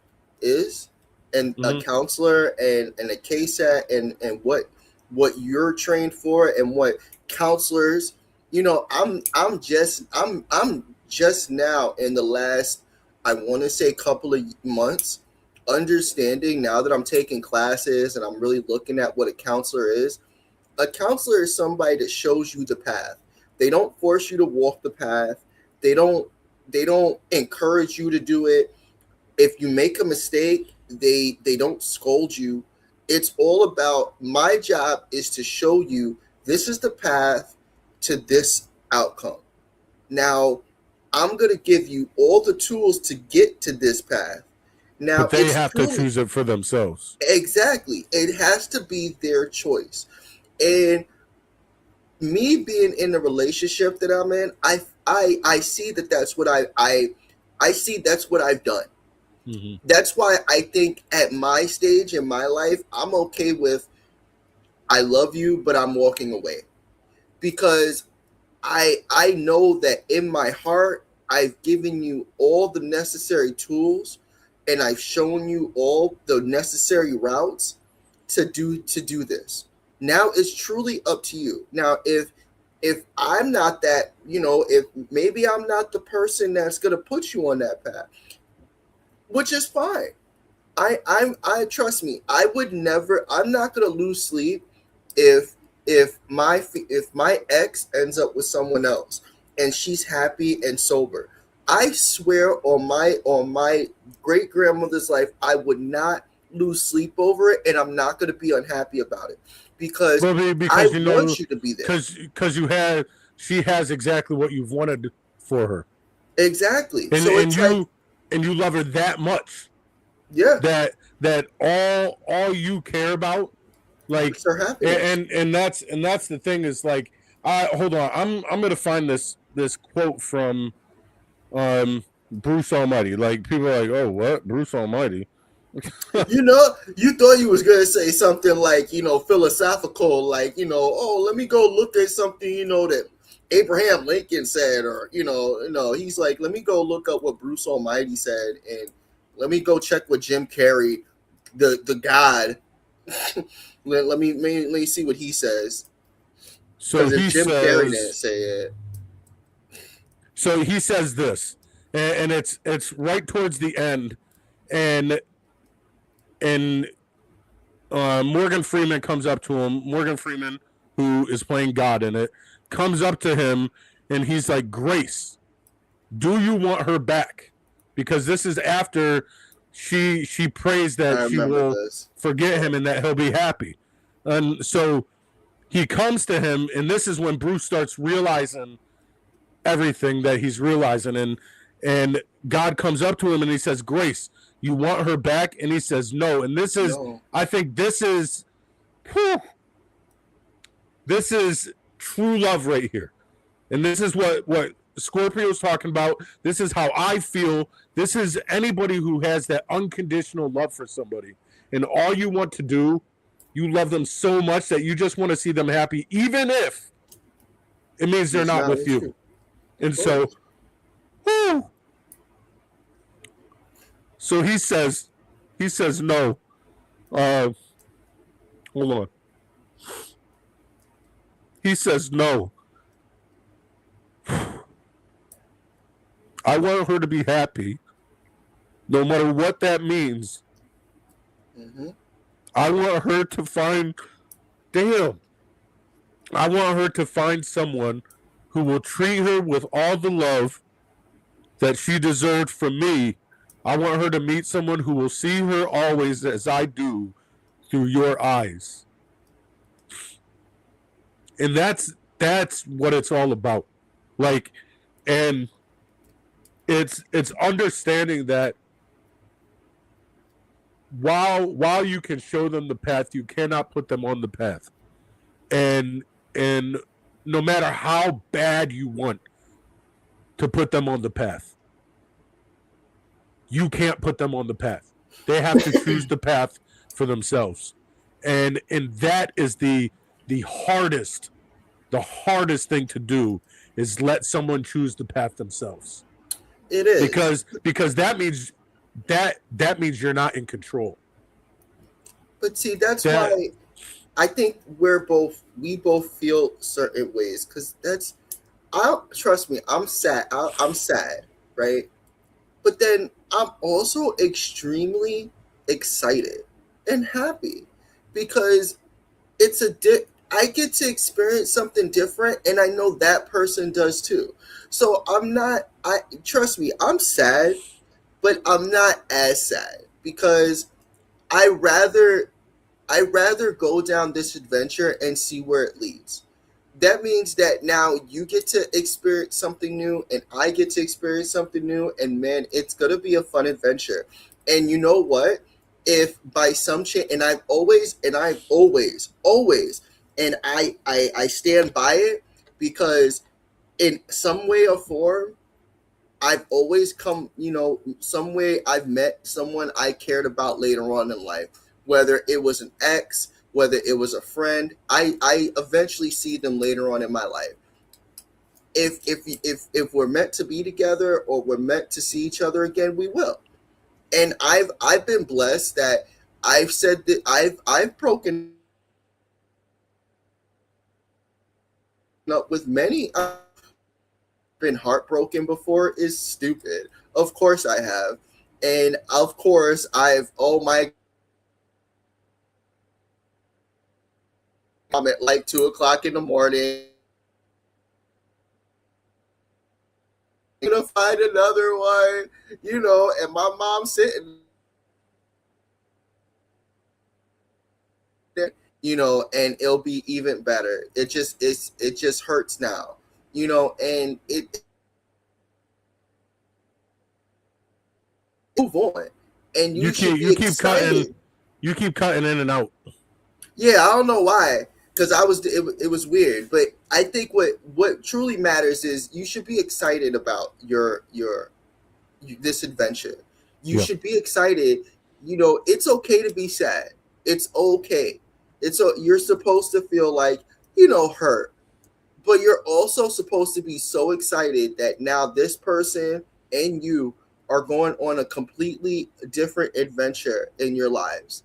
is, and a counselor and a KSAT and what you're trained for and what counselors, you know, I'm just now in the last, I want to say, couple of months, understanding now that I'm taking classes and I'm really looking at what a counselor is. A counselor is somebody that shows you the path. They don't force you to walk the path. They don't encourage you to do it. If you make a mistake, they don't scold you. It's all about, my job is to show you this is the path to this outcome. Now, I'm going to give you all the tools to get to this path. Now, but they have to choose it for themselves. Exactly. It has to be their choice. And me being in the relationship that I'm in, I see that's what I see that's what I've done. Mm-hmm. That's why I think at my stage in my life, I'm okay with, I love you, but I'm walking away. Because I know that in my heart, I've given you all the necessary tools and I've shown you all the necessary routes to do this. Now it's truly up to you. Now, if I'm not that, you know, if maybe I'm not the person that's going to put you on that path, which is fine. I trust me. I'm not going to lose sleep if my ex ends up with someone else and she's happy and sober. I swear on my great grandmother's life, I would not lose sleep over it, and I'm not going to be unhappy about it because I want you to be there. Because she has exactly what you've wanted for her. Exactly. And, so and you love her that much. Yeah. That all you care about, like, and that's the thing is, like, hold on, I'm going to find this quote from Bruce Almighty. Like, people are like, oh, what? Bruce Almighty? You know, you thought you was going to say something like, you know, philosophical, like, you know, oh, let me go look at something, you know, that Abraham Lincoln said, or he's like, let me go look up what Bruce Almighty said, and let me go check what Jim Carrey, the God, let me see what he says. So if Jim Carrey didn't say it. So he says this, and it's right towards the end, and Morgan Freeman comes up to him. Morgan Freeman, who is playing God in it, comes up to him, and he's like, Grace, do you want her back? Because this is after she prays that she will forget him and that he'll be happy. And so he comes to him, and this is when Bruce starts realizing everything that he's realizing, and God comes up to him and he says, Grace, you want her back? And he says no. And this is I think this is true love right here. And this is what Scorpio's talking about. This is how I feel. This is anybody who has that unconditional love for somebody, and all you want to do, you love them so much that you just want to see them happy, even if it means they're not with you. And so he says no. Hold on. He says no. I want her to be happy, no matter what that means. Mm-hmm. I want her to find someone who will treat her with all the love that she deserved from me. I want her to meet someone who will see her always as I do, through your eyes. And that's what it's all about. Like, and it's understanding that while you can show them the path, you cannot put them on the path. And no matter how bad you want to put them on the path, you can't put them on the path. They have to choose the path for themselves. And that is the hardest thing to do, is let someone choose the path themselves. It is. Because that means you're not in control. But see, that's why I think we both feel certain ways, because trust me, I'm sad. I'm sad, right? But then I'm also extremely excited and happy, because I get to experience something different, and I know that person does too. So trust me, I'm sad, but I'm not as sad, because I rather go down this adventure and see where it leads. That means that now you get to experience something new, and I get to experience something new, and man, it's going to be a fun adventure. And you know what? If by some chance, and I've always, and I stand by it, because in some way or form, I've always come, some way I've met someone I cared about later on in life, whether it was an ex, whether it was a friend. I eventually see them later on in my life. If we're meant to be together, or we're meant to see each other again, we will. And I've been blessed that I've said that I've broken up with many. I've been heartbroken before. Is stupid. Of course I have. And of course I'm at like 2:00 in the morning. I'm gonna find another one, and my mom's sitting there, and it'll be even better. It just hurts now, and it move on. And you keep cutting in and out. Yeah, I don't know why, because it was weird, but I think what truly matters is you should be excited about this adventure. You should be excited. It's okay to be sad. It's okay. You're supposed to feel like hurt, but you're also supposed to be so excited that now this person and you are going on a completely different adventure in your lives.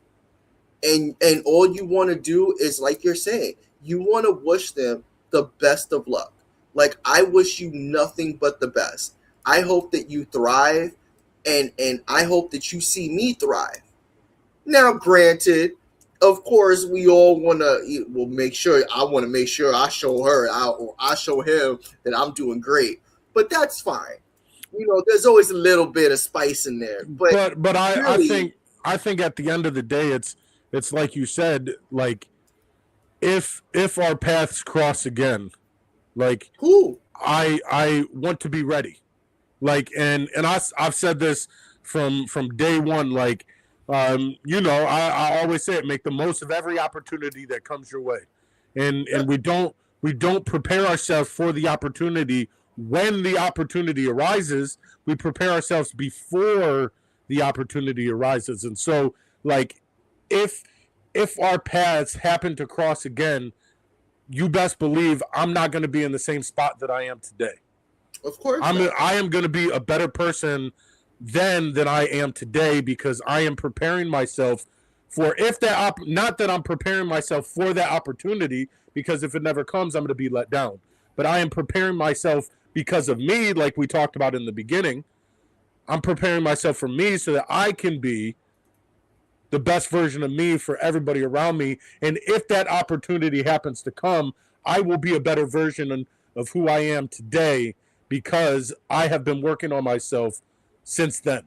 And all you want to do is, like you're saying, you want to wish them the best of luck. Like, I wish you nothing but the best. I hope that you thrive, and I hope that you see me thrive. Now, granted, of course, we all want to. Well, make sure I want to make sure I show her, or I show him that I'm doing great. But that's fine. There's always a little bit of spice in there. But really, I think at the end of the day, it's like you said, like if our paths cross again, like cool. I want to be ready. Like and I've said this from day one, like I always say it, make the most of every opportunity that comes your way. And we don't prepare ourselves for the opportunity when the opportunity arises. We prepare ourselves before the opportunity arises. And so, like, if our paths happen to cross again, you best believe I'm not going to be in the same spot that I am today. Of course, I am going to be a better person then than I am today, because I am preparing myself for not that I'm preparing myself for that opportunity, because if it never comes, I'm going to be let down. But I am preparing myself because of me, like we talked about in the beginning. I'm preparing myself for me so that I can be the best version of me for everybody around me. And if that opportunity happens to come, I will be a better version of who I am today, because I have been working on myself since then.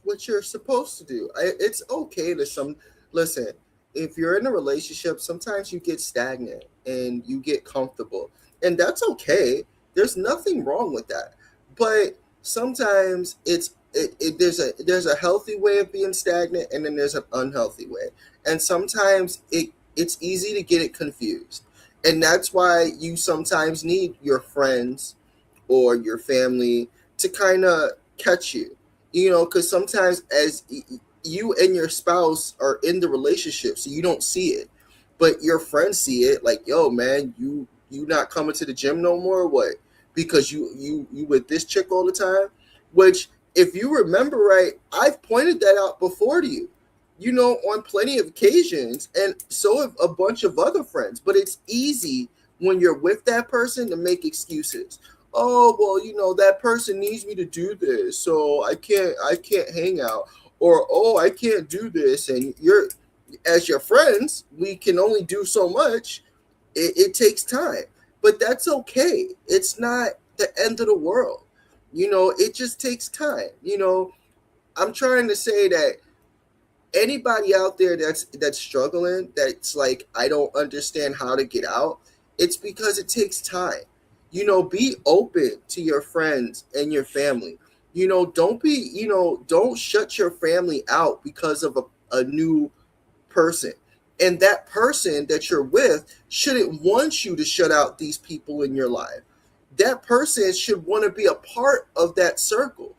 What you're supposed to do. It's okay to listen, if you're in a relationship, sometimes you get stagnant and you get comfortable, and that's okay. There's nothing wrong with that. But sometimes there's a healthy way of being stagnant, and then there's an unhealthy way. And sometimes it's easy to get it confused. And that's why you sometimes need your friends or your family to kind of catch you, because sometimes as you and your spouse are in the relationship, so you don't see it, but your friends see it, like, yo, man, you not coming to the gym no more, or what? Because you with this chick all the time, which, if you remember right, I've pointed that out before to you, on plenty of occasions, and so have a bunch of other friends. But it's easy when you're with that person to make excuses. Oh, well, that person needs me to do this, so I can't hang out, or, oh, I can't do this. And as your friends, we can only do so much. It takes time, but that's okay. It's not the end of the world. It just takes time. I'm trying to say that anybody out there that's struggling, that's like, I don't understand how to get out, it's because it takes time. Be open to your friends and your family. Don't shut your family out because of a new person. And that person that you're with shouldn't want you to shut out these people in your life. That person should want to be a part of that circle.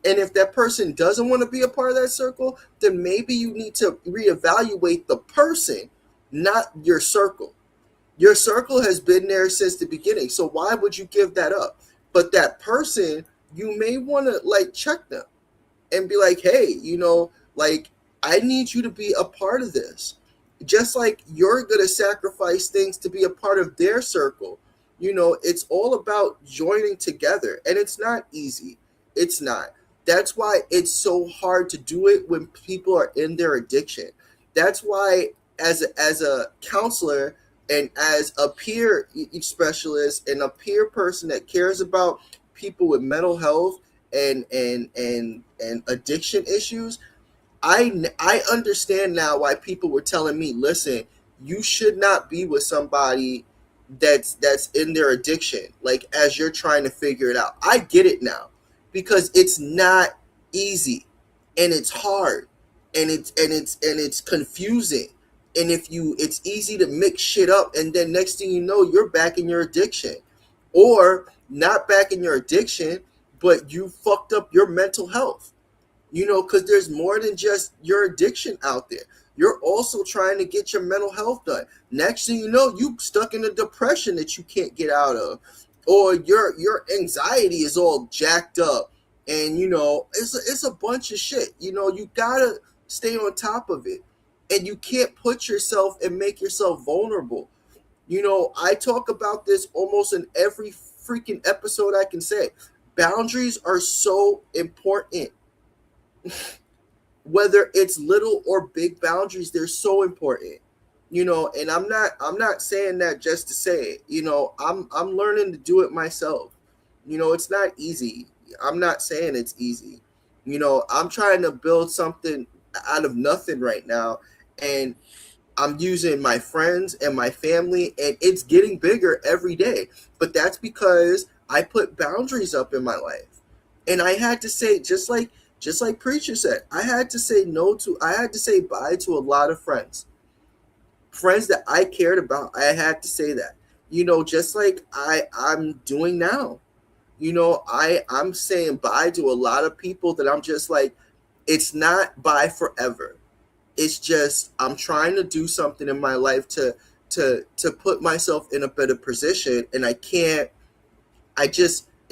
And if that person doesn't want to be a part of that circle, then maybe you need to reevaluate the person, not your circle. Your circle has been there since the beginning, so why would you give that up? But that person, you may want to check them and be like, hey, I need you to be a part of this. Just like you're going to sacrifice things to be a part of their circle. It's all about joining together, and it's not easy. It's not. That's why it's so hard to do it when people are in their addiction. That's why as a counselor and as a peer specialist and a peer person that cares about people with mental health and addiction issues, I understand now why people were telling me, listen, you should not be with somebody that's in their addiction, like, as you're trying to figure it out. I get it now, because it's not easy, and it's hard, and it's confusing. And it's easy to mix shit up, and then next thing you know, you're back in your addiction, or not back in your addiction, but you fucked up your mental health. Because there's more than just your addiction out there. you're also trying to get your mental health done. Next thing you know, you stuck in a depression that you can't get out of, or your anxiety is all jacked up, and it's a bunch of shit. You gotta stay on top of it, and you can't put yourself and make yourself vulnerable. I talk about this almost in every freaking episode I can say. Boundaries are so important. Whether it's little or big boundaries, they're so important. And I'm not saying that just to say it. I'm learning to do it myself. It's not easy. I'm not saying it's easy. I'm trying to build something out of nothing right now, and I'm using my friends and my family, and it's getting bigger every day. But that's because I put boundaries up in my life. And I had to say, just like Preacher said, I had to say bye to a lot of friends. Friends that I cared about. I had to say that. Just like I'm doing now. I'm saying bye to a lot of people that I'm just like, it's not bye forever. It's just I'm trying to do something in my life to put myself in a better position, and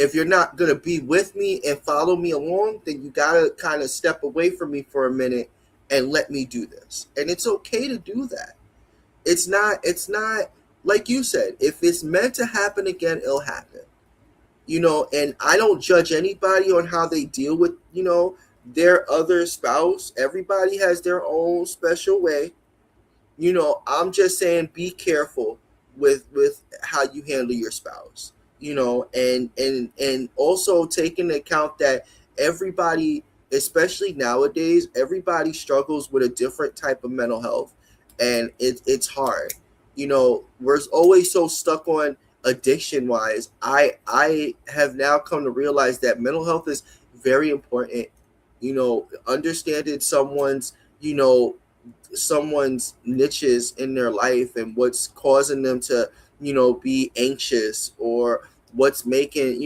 if you're not going to be with me and follow me along, then you got to kind of step away from me for a minute and let me do this. And it's okay to do that. It's not like you said, if it's meant to happen again, it'll happen. And I don't judge anybody on how they deal with, their other spouse. Everybody has their own special way. I'm just saying be careful with how you handle your spouse. And also take into account that everybody, especially nowadays, everybody struggles with a different type of mental health, and it's hard. We're always so stuck on addiction wise. I have now come to realize that mental health is very important. Understanding someone's niches in their life and what's causing them to be anxious, or what's making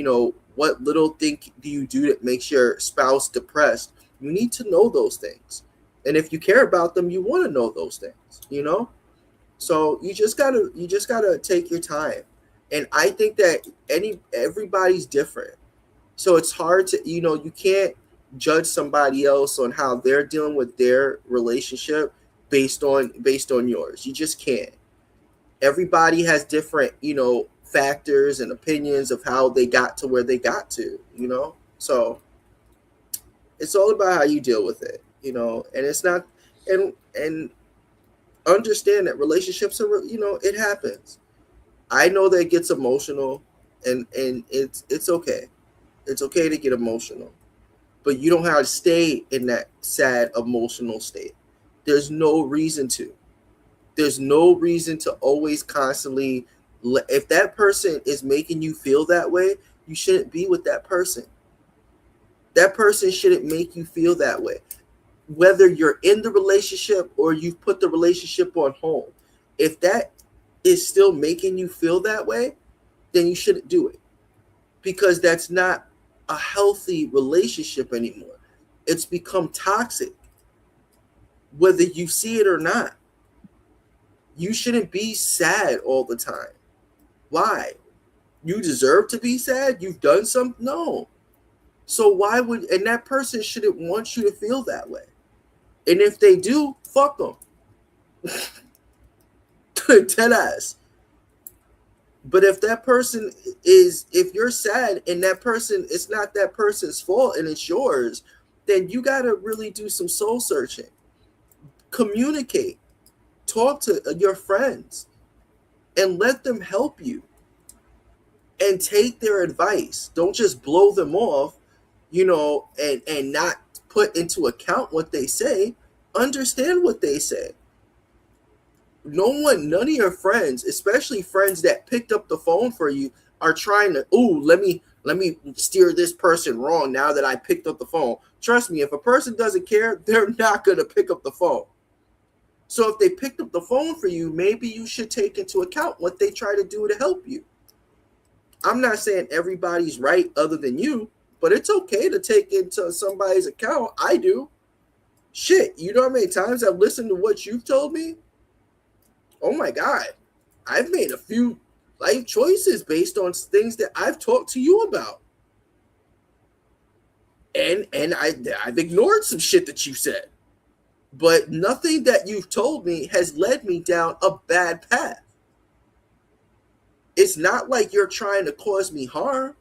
what little thing do you do that makes your spouse depressed. You need to know those things, and if you care about them, you want to know those things. So you just gotta take your time. And I think that everybody's different, so it's hard to you can't judge somebody else on how they're dealing with their relationship based on yours. You just can't. Everybody has different factors and opinions of how they got to where they got to. So it's all about how you deal with it. And it's not, and understand that relationships are it happens. I know that it gets emotional, and it's okay. It's okay to get emotional, but you don't have to stay in that sad emotional state. There's no reason to. There's no reason to always constantly. If that person is making you feel that way, you shouldn't be with that person. That person shouldn't make you feel that way. Whether you're in the relationship or you've put the relationship on hold, if that is still making you feel that way, then you shouldn't do it, because that's not a healthy relationship anymore. It's become toxic, whether you see it or not. You shouldn't be sad all the time. Why? You deserve to be sad? You've done something? No. So why would, and that person shouldn't want you to feel that way. And if they do, fuck them. Dead ass. But if that person if you're sad and that person, it's not that person's fault and it's yours, then you got to really do some soul searching. Communicate. Talk to your friends and let them help you. And take their advice. Don't just blow them off, and not put into account what they say. Understand what they say. None of your friends, especially friends that picked up the phone for you, are trying to, let me steer this person wrong now that I picked up the phone. Trust me, if a person doesn't care, they're not going to pick up the phone. So if they picked up the phone for you, maybe you should take into account what they try to do to help you. I'm not saying everybody's right other than you, but it's okay to take into somebody's account. I do. Shit, you know how many times I've listened to what you've told me? Oh my God. I've made a few life choices based on things that I've talked to you about. And I've ignored some shit that you said. But nothing that you've told me has led me down a bad path. It's not like you're trying to cause me harm.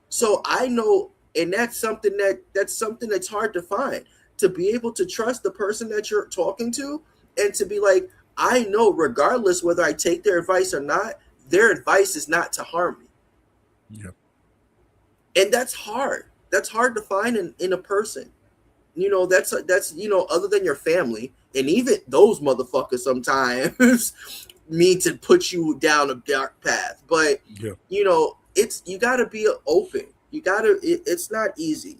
So I know, and that's something that's hard to find. To be able to trust the person that you're talking to and to be like, I know regardless whether I take their advice or not, their advice is not to harm me. Yeah. And that's hard. That's hard to find in a person. You know, that's other than your family, and even those motherfuckers sometimes mean to put you down a dark path. But you gotta be open. It's not easy.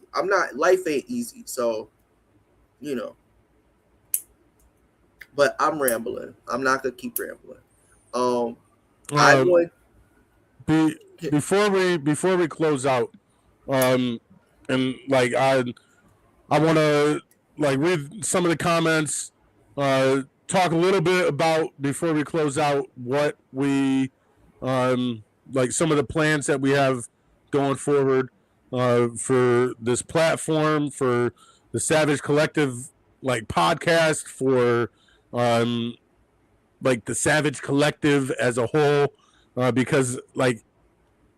Life ain't easy. So, but I'm rambling. I'm not gonna keep rambling. Before we close out, and like I want to like read some of the comments, talk a little bit about before we close out what we like some of the plans that we have going forward for this platform, for the Savage Collective like podcast, for like the Savage Collective as a whole, because like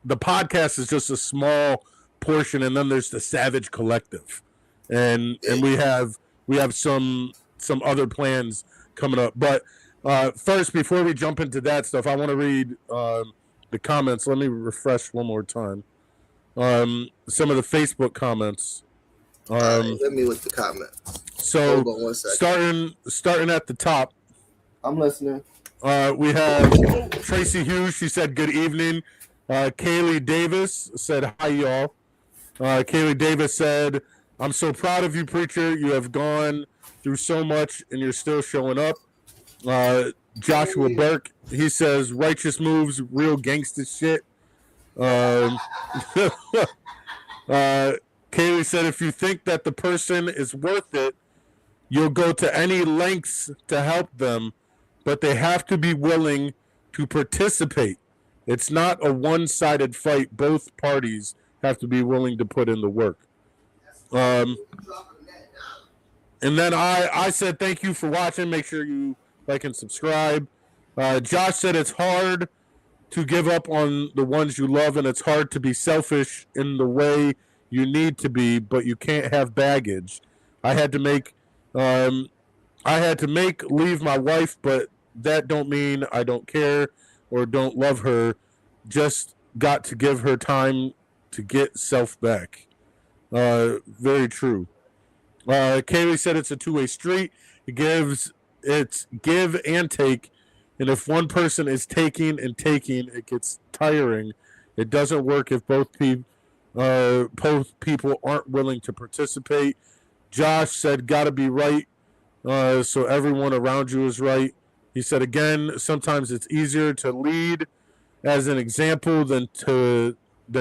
the podcast is just a small portion, and then there's the Savage Collective, and we have some other plans coming up. But first, before we jump into that stuff, I want to read the comments. Let me refresh one more time. Some of the Facebook comments. Let me with the comments. So starting at the top. I'm listening. We have Tracy Hughes. She said, "Good evening." Kaylee Davis said, "Hi, y'all." Kaylee Davis said, "I'm so proud of you, preacher. You have gone through so much, and you're still showing up." Joshua Burke, he says, "Righteous moves, real gangster shit." Kaylee said, "If you think that the person is worth it, you'll go to any lengths to help them, but they have to be willing to participate. It's not a one-sided fight. Both parties have to be willing to put in the work." And then I said, "Thank you for watching. Make sure you like and subscribe." Josh said, "It's hard to give up on the ones you love, and it's hard to be selfish in the way you need to be, but you can't have baggage. I had to make leave my wife, but that don't mean I don't care or don't love her. Just got to give her time to get self back." Very true. Kaylee said, "It's a two-way street. It's give and take. And if one person is taking and taking, it gets tiring. It doesn't work if both people aren't willing to participate." Josh said, "Gotta be right. So everyone around you is right." He said, "Again, sometimes it's easier to lead as an example than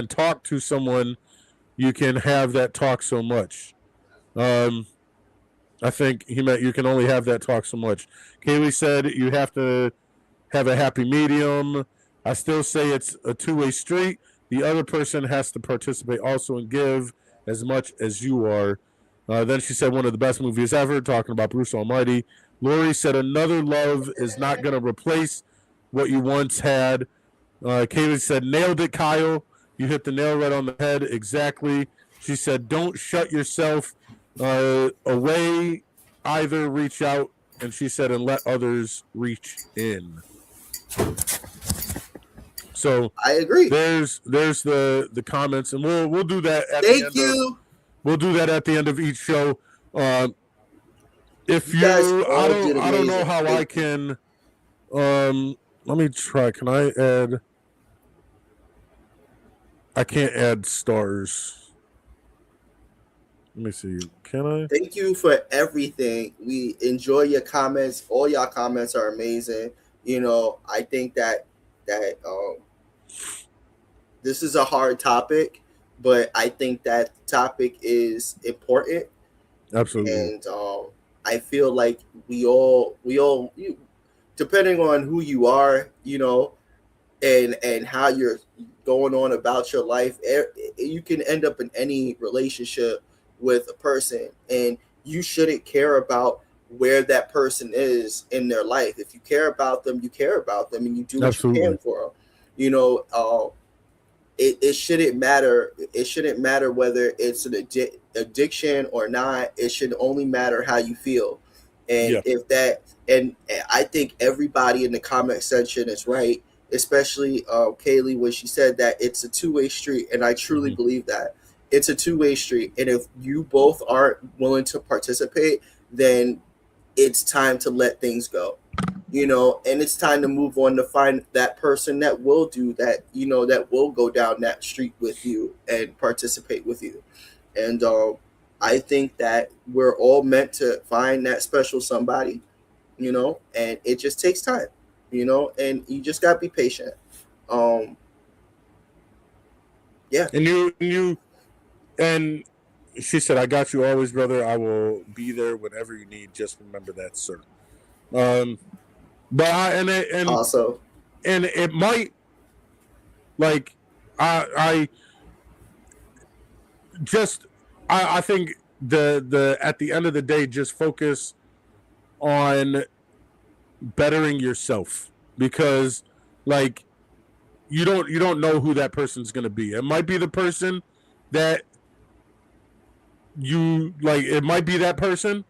talk to someone you can have that talk so much." I think he meant you can only have that talk so much. Kaylee said, "You have to have a happy medium. I still say it's a two-way street. The other person has to participate also and give as much as you are." Then she said, "One of the best movies ever," talking about Bruce Almighty. Lori said, "Another love is not going to replace what you once had." Kaylee said, "Nailed it, Kyle. You hit the nail right on the head. Exactly." She said, "Don't shut yourself away either. Reach out." And she said, "And let others reach in." So I agree. There's the comments, and we'll do that at Thank you. We'll do that at the end of each show. If you I don't know how I can. Let me try. Can I add? I can't add stars. Let me see. Can I? Thank you for everything. We enjoy your comments. All y'all comments are amazing. I think that this is a hard topic, but I think that topic is important. Absolutely. And I feel like we all depending on who you are, and how you're going on about your life, you can end up in any relationship with a person, and you shouldn't care about where that person is in their life. If you care about them, you care about them, and you do what you can for them. It shouldn't matter. It shouldn't matter whether it's an addiction or not. It should only matter how you feel. And and I think everybody in the comment section is right, especially Kaylee, when she said that it's a two-way street. And I truly believe that it's a two-way street. And if you both aren't willing to participate, then it's time to let things go. And it's time to move on to find that person that will do that, that will go down that street with you and participate with you. And I think that we're all meant to find that special somebody, and it just takes time, and you just got to be patient. Yeah. And she said, I got you always, brother. I will be there whenever you need. Just remember that, sir. But also, and it might, like, I think the at the end of the day, just focus on bettering yourself, because, like, you don't know who that person's gonna be. It might be the person that you like. It might be that person,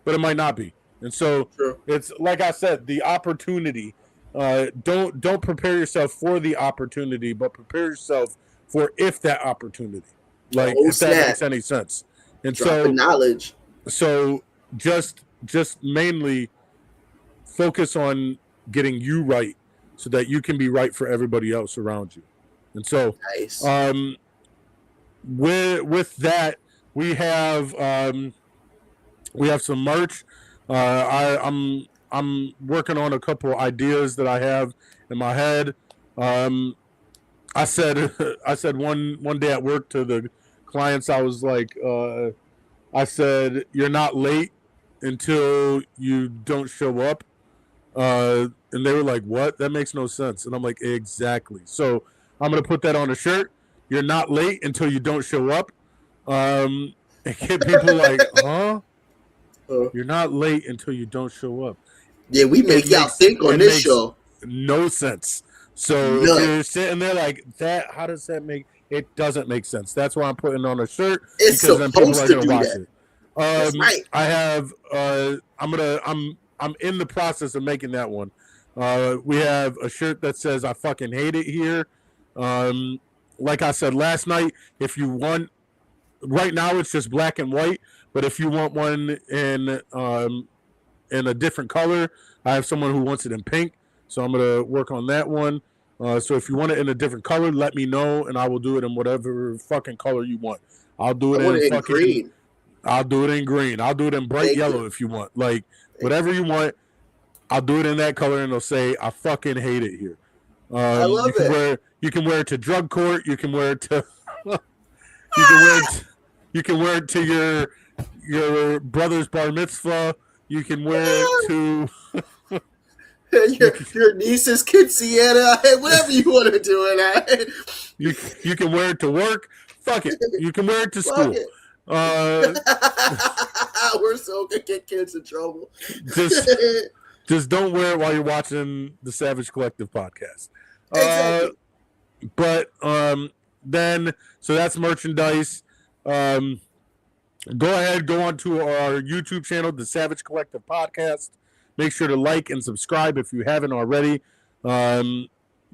but it might not be. And so It's like I said, the opportunity. Don't prepare yourself for the opportunity, but prepare yourself for if that opportunity, if that makes any sense. And knowledge. So just mainly focus on getting you right, so that you can be right for everybody else around you. And so, nice. With that, we have some merch. I'm working on a couple ideas that I have in my head. I said one day at work to the clients, I was like, I said, you're not late until you don't show up. And they were like, what? That makes no sense. And I'm like, exactly. So I'm going to put that on a shirt. You're not late until you don't show up. And get people like, huh? You're not late until you don't show up. Yeah, we make y'all think on this show. No sense. So if you're sitting there like that, how does that make? It doesn't make sense. That's why I'm putting on a shirt, because then people are gonna watch it. That's right. I have. I'm in the process of making that one. We have a shirt that says "I fucking hate it here." Like I said last night, if you want, right now it's just black and white. But if you want one in a different color, I have someone who wants it in pink, so I'm gonna work on that one. So if you want it in a different color, let me know, and I will do it in whatever fucking color you want. I'll do it in fucking green. I'll do it in green. I'll do it in bright yellow if you want. Like, whatever you want, I'll do it in that color, and they'll say, "I fucking hate it here." I love it. You can wear it to drug court. You can wear it to. You can wear it to your brother's bar mitzvah. You can wear it to your niece's quinceañera, whatever you want to do it at. You can wear it to work. Fuck it. You can wear it to school. We're so gonna get kids in trouble. Just don't wear it while you're watching the Savage Collective podcast. Exactly. But then, so that's merchandise. Go ahead, go on to our YouTube channel, the Savage Collective Podcast. Make sure to like and subscribe if you haven't already.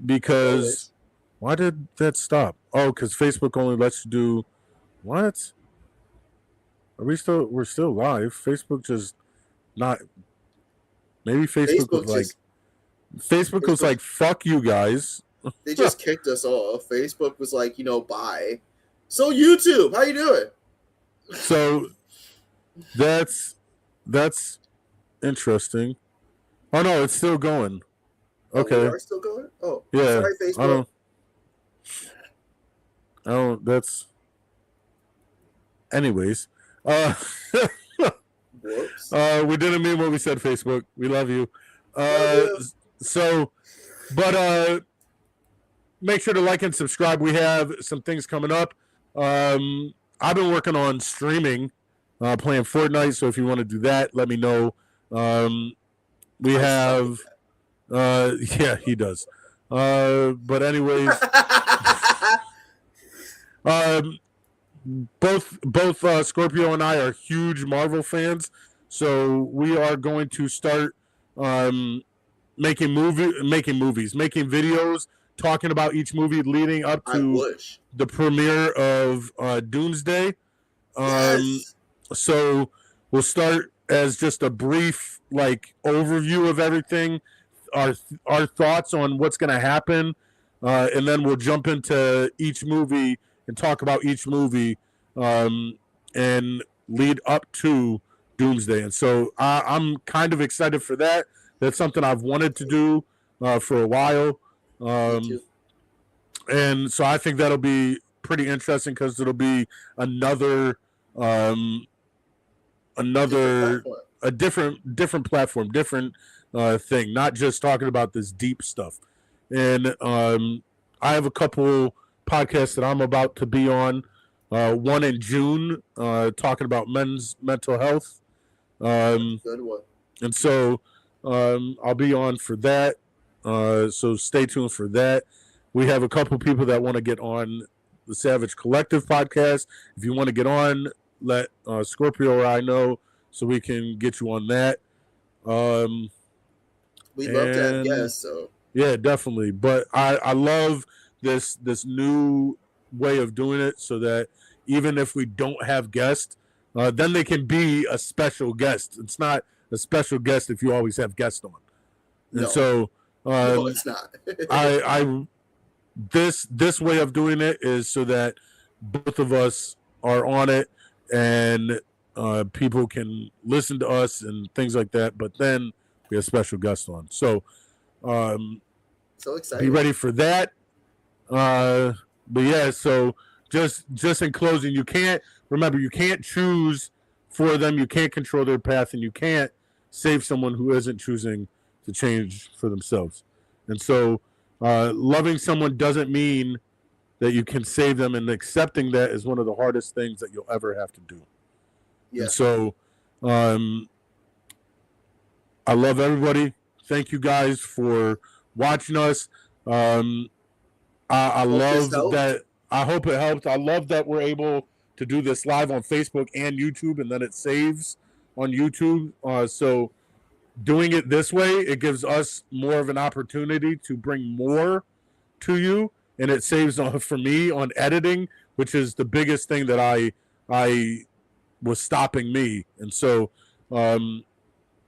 Because why did that stop? Oh, because Facebook only lets you do what? We're still live. Facebook just not. Maybe Facebook was like, fuck you guys. They just kicked us off. Facebook was like, bye. So YouTube, how you doing? So that's interesting. Oh no, it's still going. Okay. We are still going? Oh, yeah. Sorry, Facebook. I don't. That's. Anyways, Whoops. We didn't mean what we said, Facebook. We love you. So, but make sure to like and subscribe. We have some things coming up. I've been working on streaming, playing Fortnite. So if you want to do that, let me know. We have, yeah, he does. But anyways, both Scorpio and I are huge Marvel fans, so we are going to start making videos talking about each movie leading up to the premiere of Doomsday. Yes. So we'll start as just a brief overview of everything, our thoughts on what's going to happen, and then we'll jump into each movie and talk about each movie and lead up to Doomsday. And so I'm kind of excited for that. That's something I've wanted to do for a while. And so I think that'll be pretty interesting because it'll be a different platform, different thing, not just talking about this deep stuff. And I have a couple podcasts that I'm about to be on. One in June, talking about men's mental health. Good one. And so I'll be on for that. So stay tuned for that. We have a couple people that want to get on the Savage Collective podcast. If you want to get on, let Scorpio or I know so we can get you on that. We'd love to have guests. So yeah, definitely. But I love this new way of doing it so that even if we don't have guests, then they can be a special guest. It's not a special guest if you always have guests on. And so no, it's not. This way of doing it is so that both of us are on it and people can listen to us and things like that, but then we have special guests on. So so excited. Be ready for that. But yeah, so just in closing, you can't choose for them, you can't control their path, and you can't save someone who isn't choosing to change for themselves. And so loving someone doesn't mean that you can save them, and accepting that is one of the hardest things that you'll ever have to do. Yeah. And so I love everybody. Thank you guys for watching us. I love that. I hope it helped. I love that we're able to do this live on Facebook and YouTube, and then it saves on YouTube. So doing it this way, it gives us more of an opportunity to bring more to you, and it saves for me on editing, which is the biggest thing that I was stopping me. And so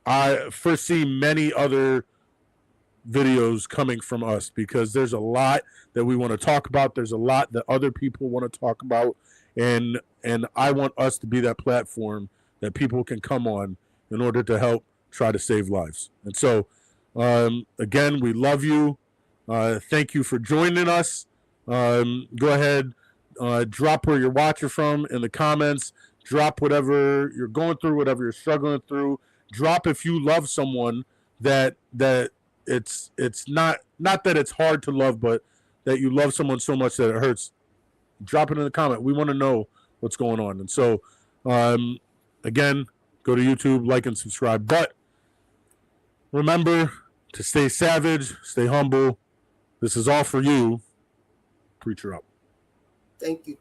I foresee many other videos coming from us because there's a lot that we want to talk about. There's a lot that other people want to talk about, and I want us to be that platform that people can come on in order to help try to save lives. And so again, we love you. Thank you for joining us. Go ahead, drop where you're watching from in the comments. Drop whatever you're going through, whatever you're struggling through. Drop if you love someone that it's not that it's hard to love, but that you love someone so much that it hurts. Drop it in the comment. We want to know what's going on. And so again, go to YouTube, like and subscribe. But remember to stay savage, stay humble. This is all for you. Preacher up. Thank you.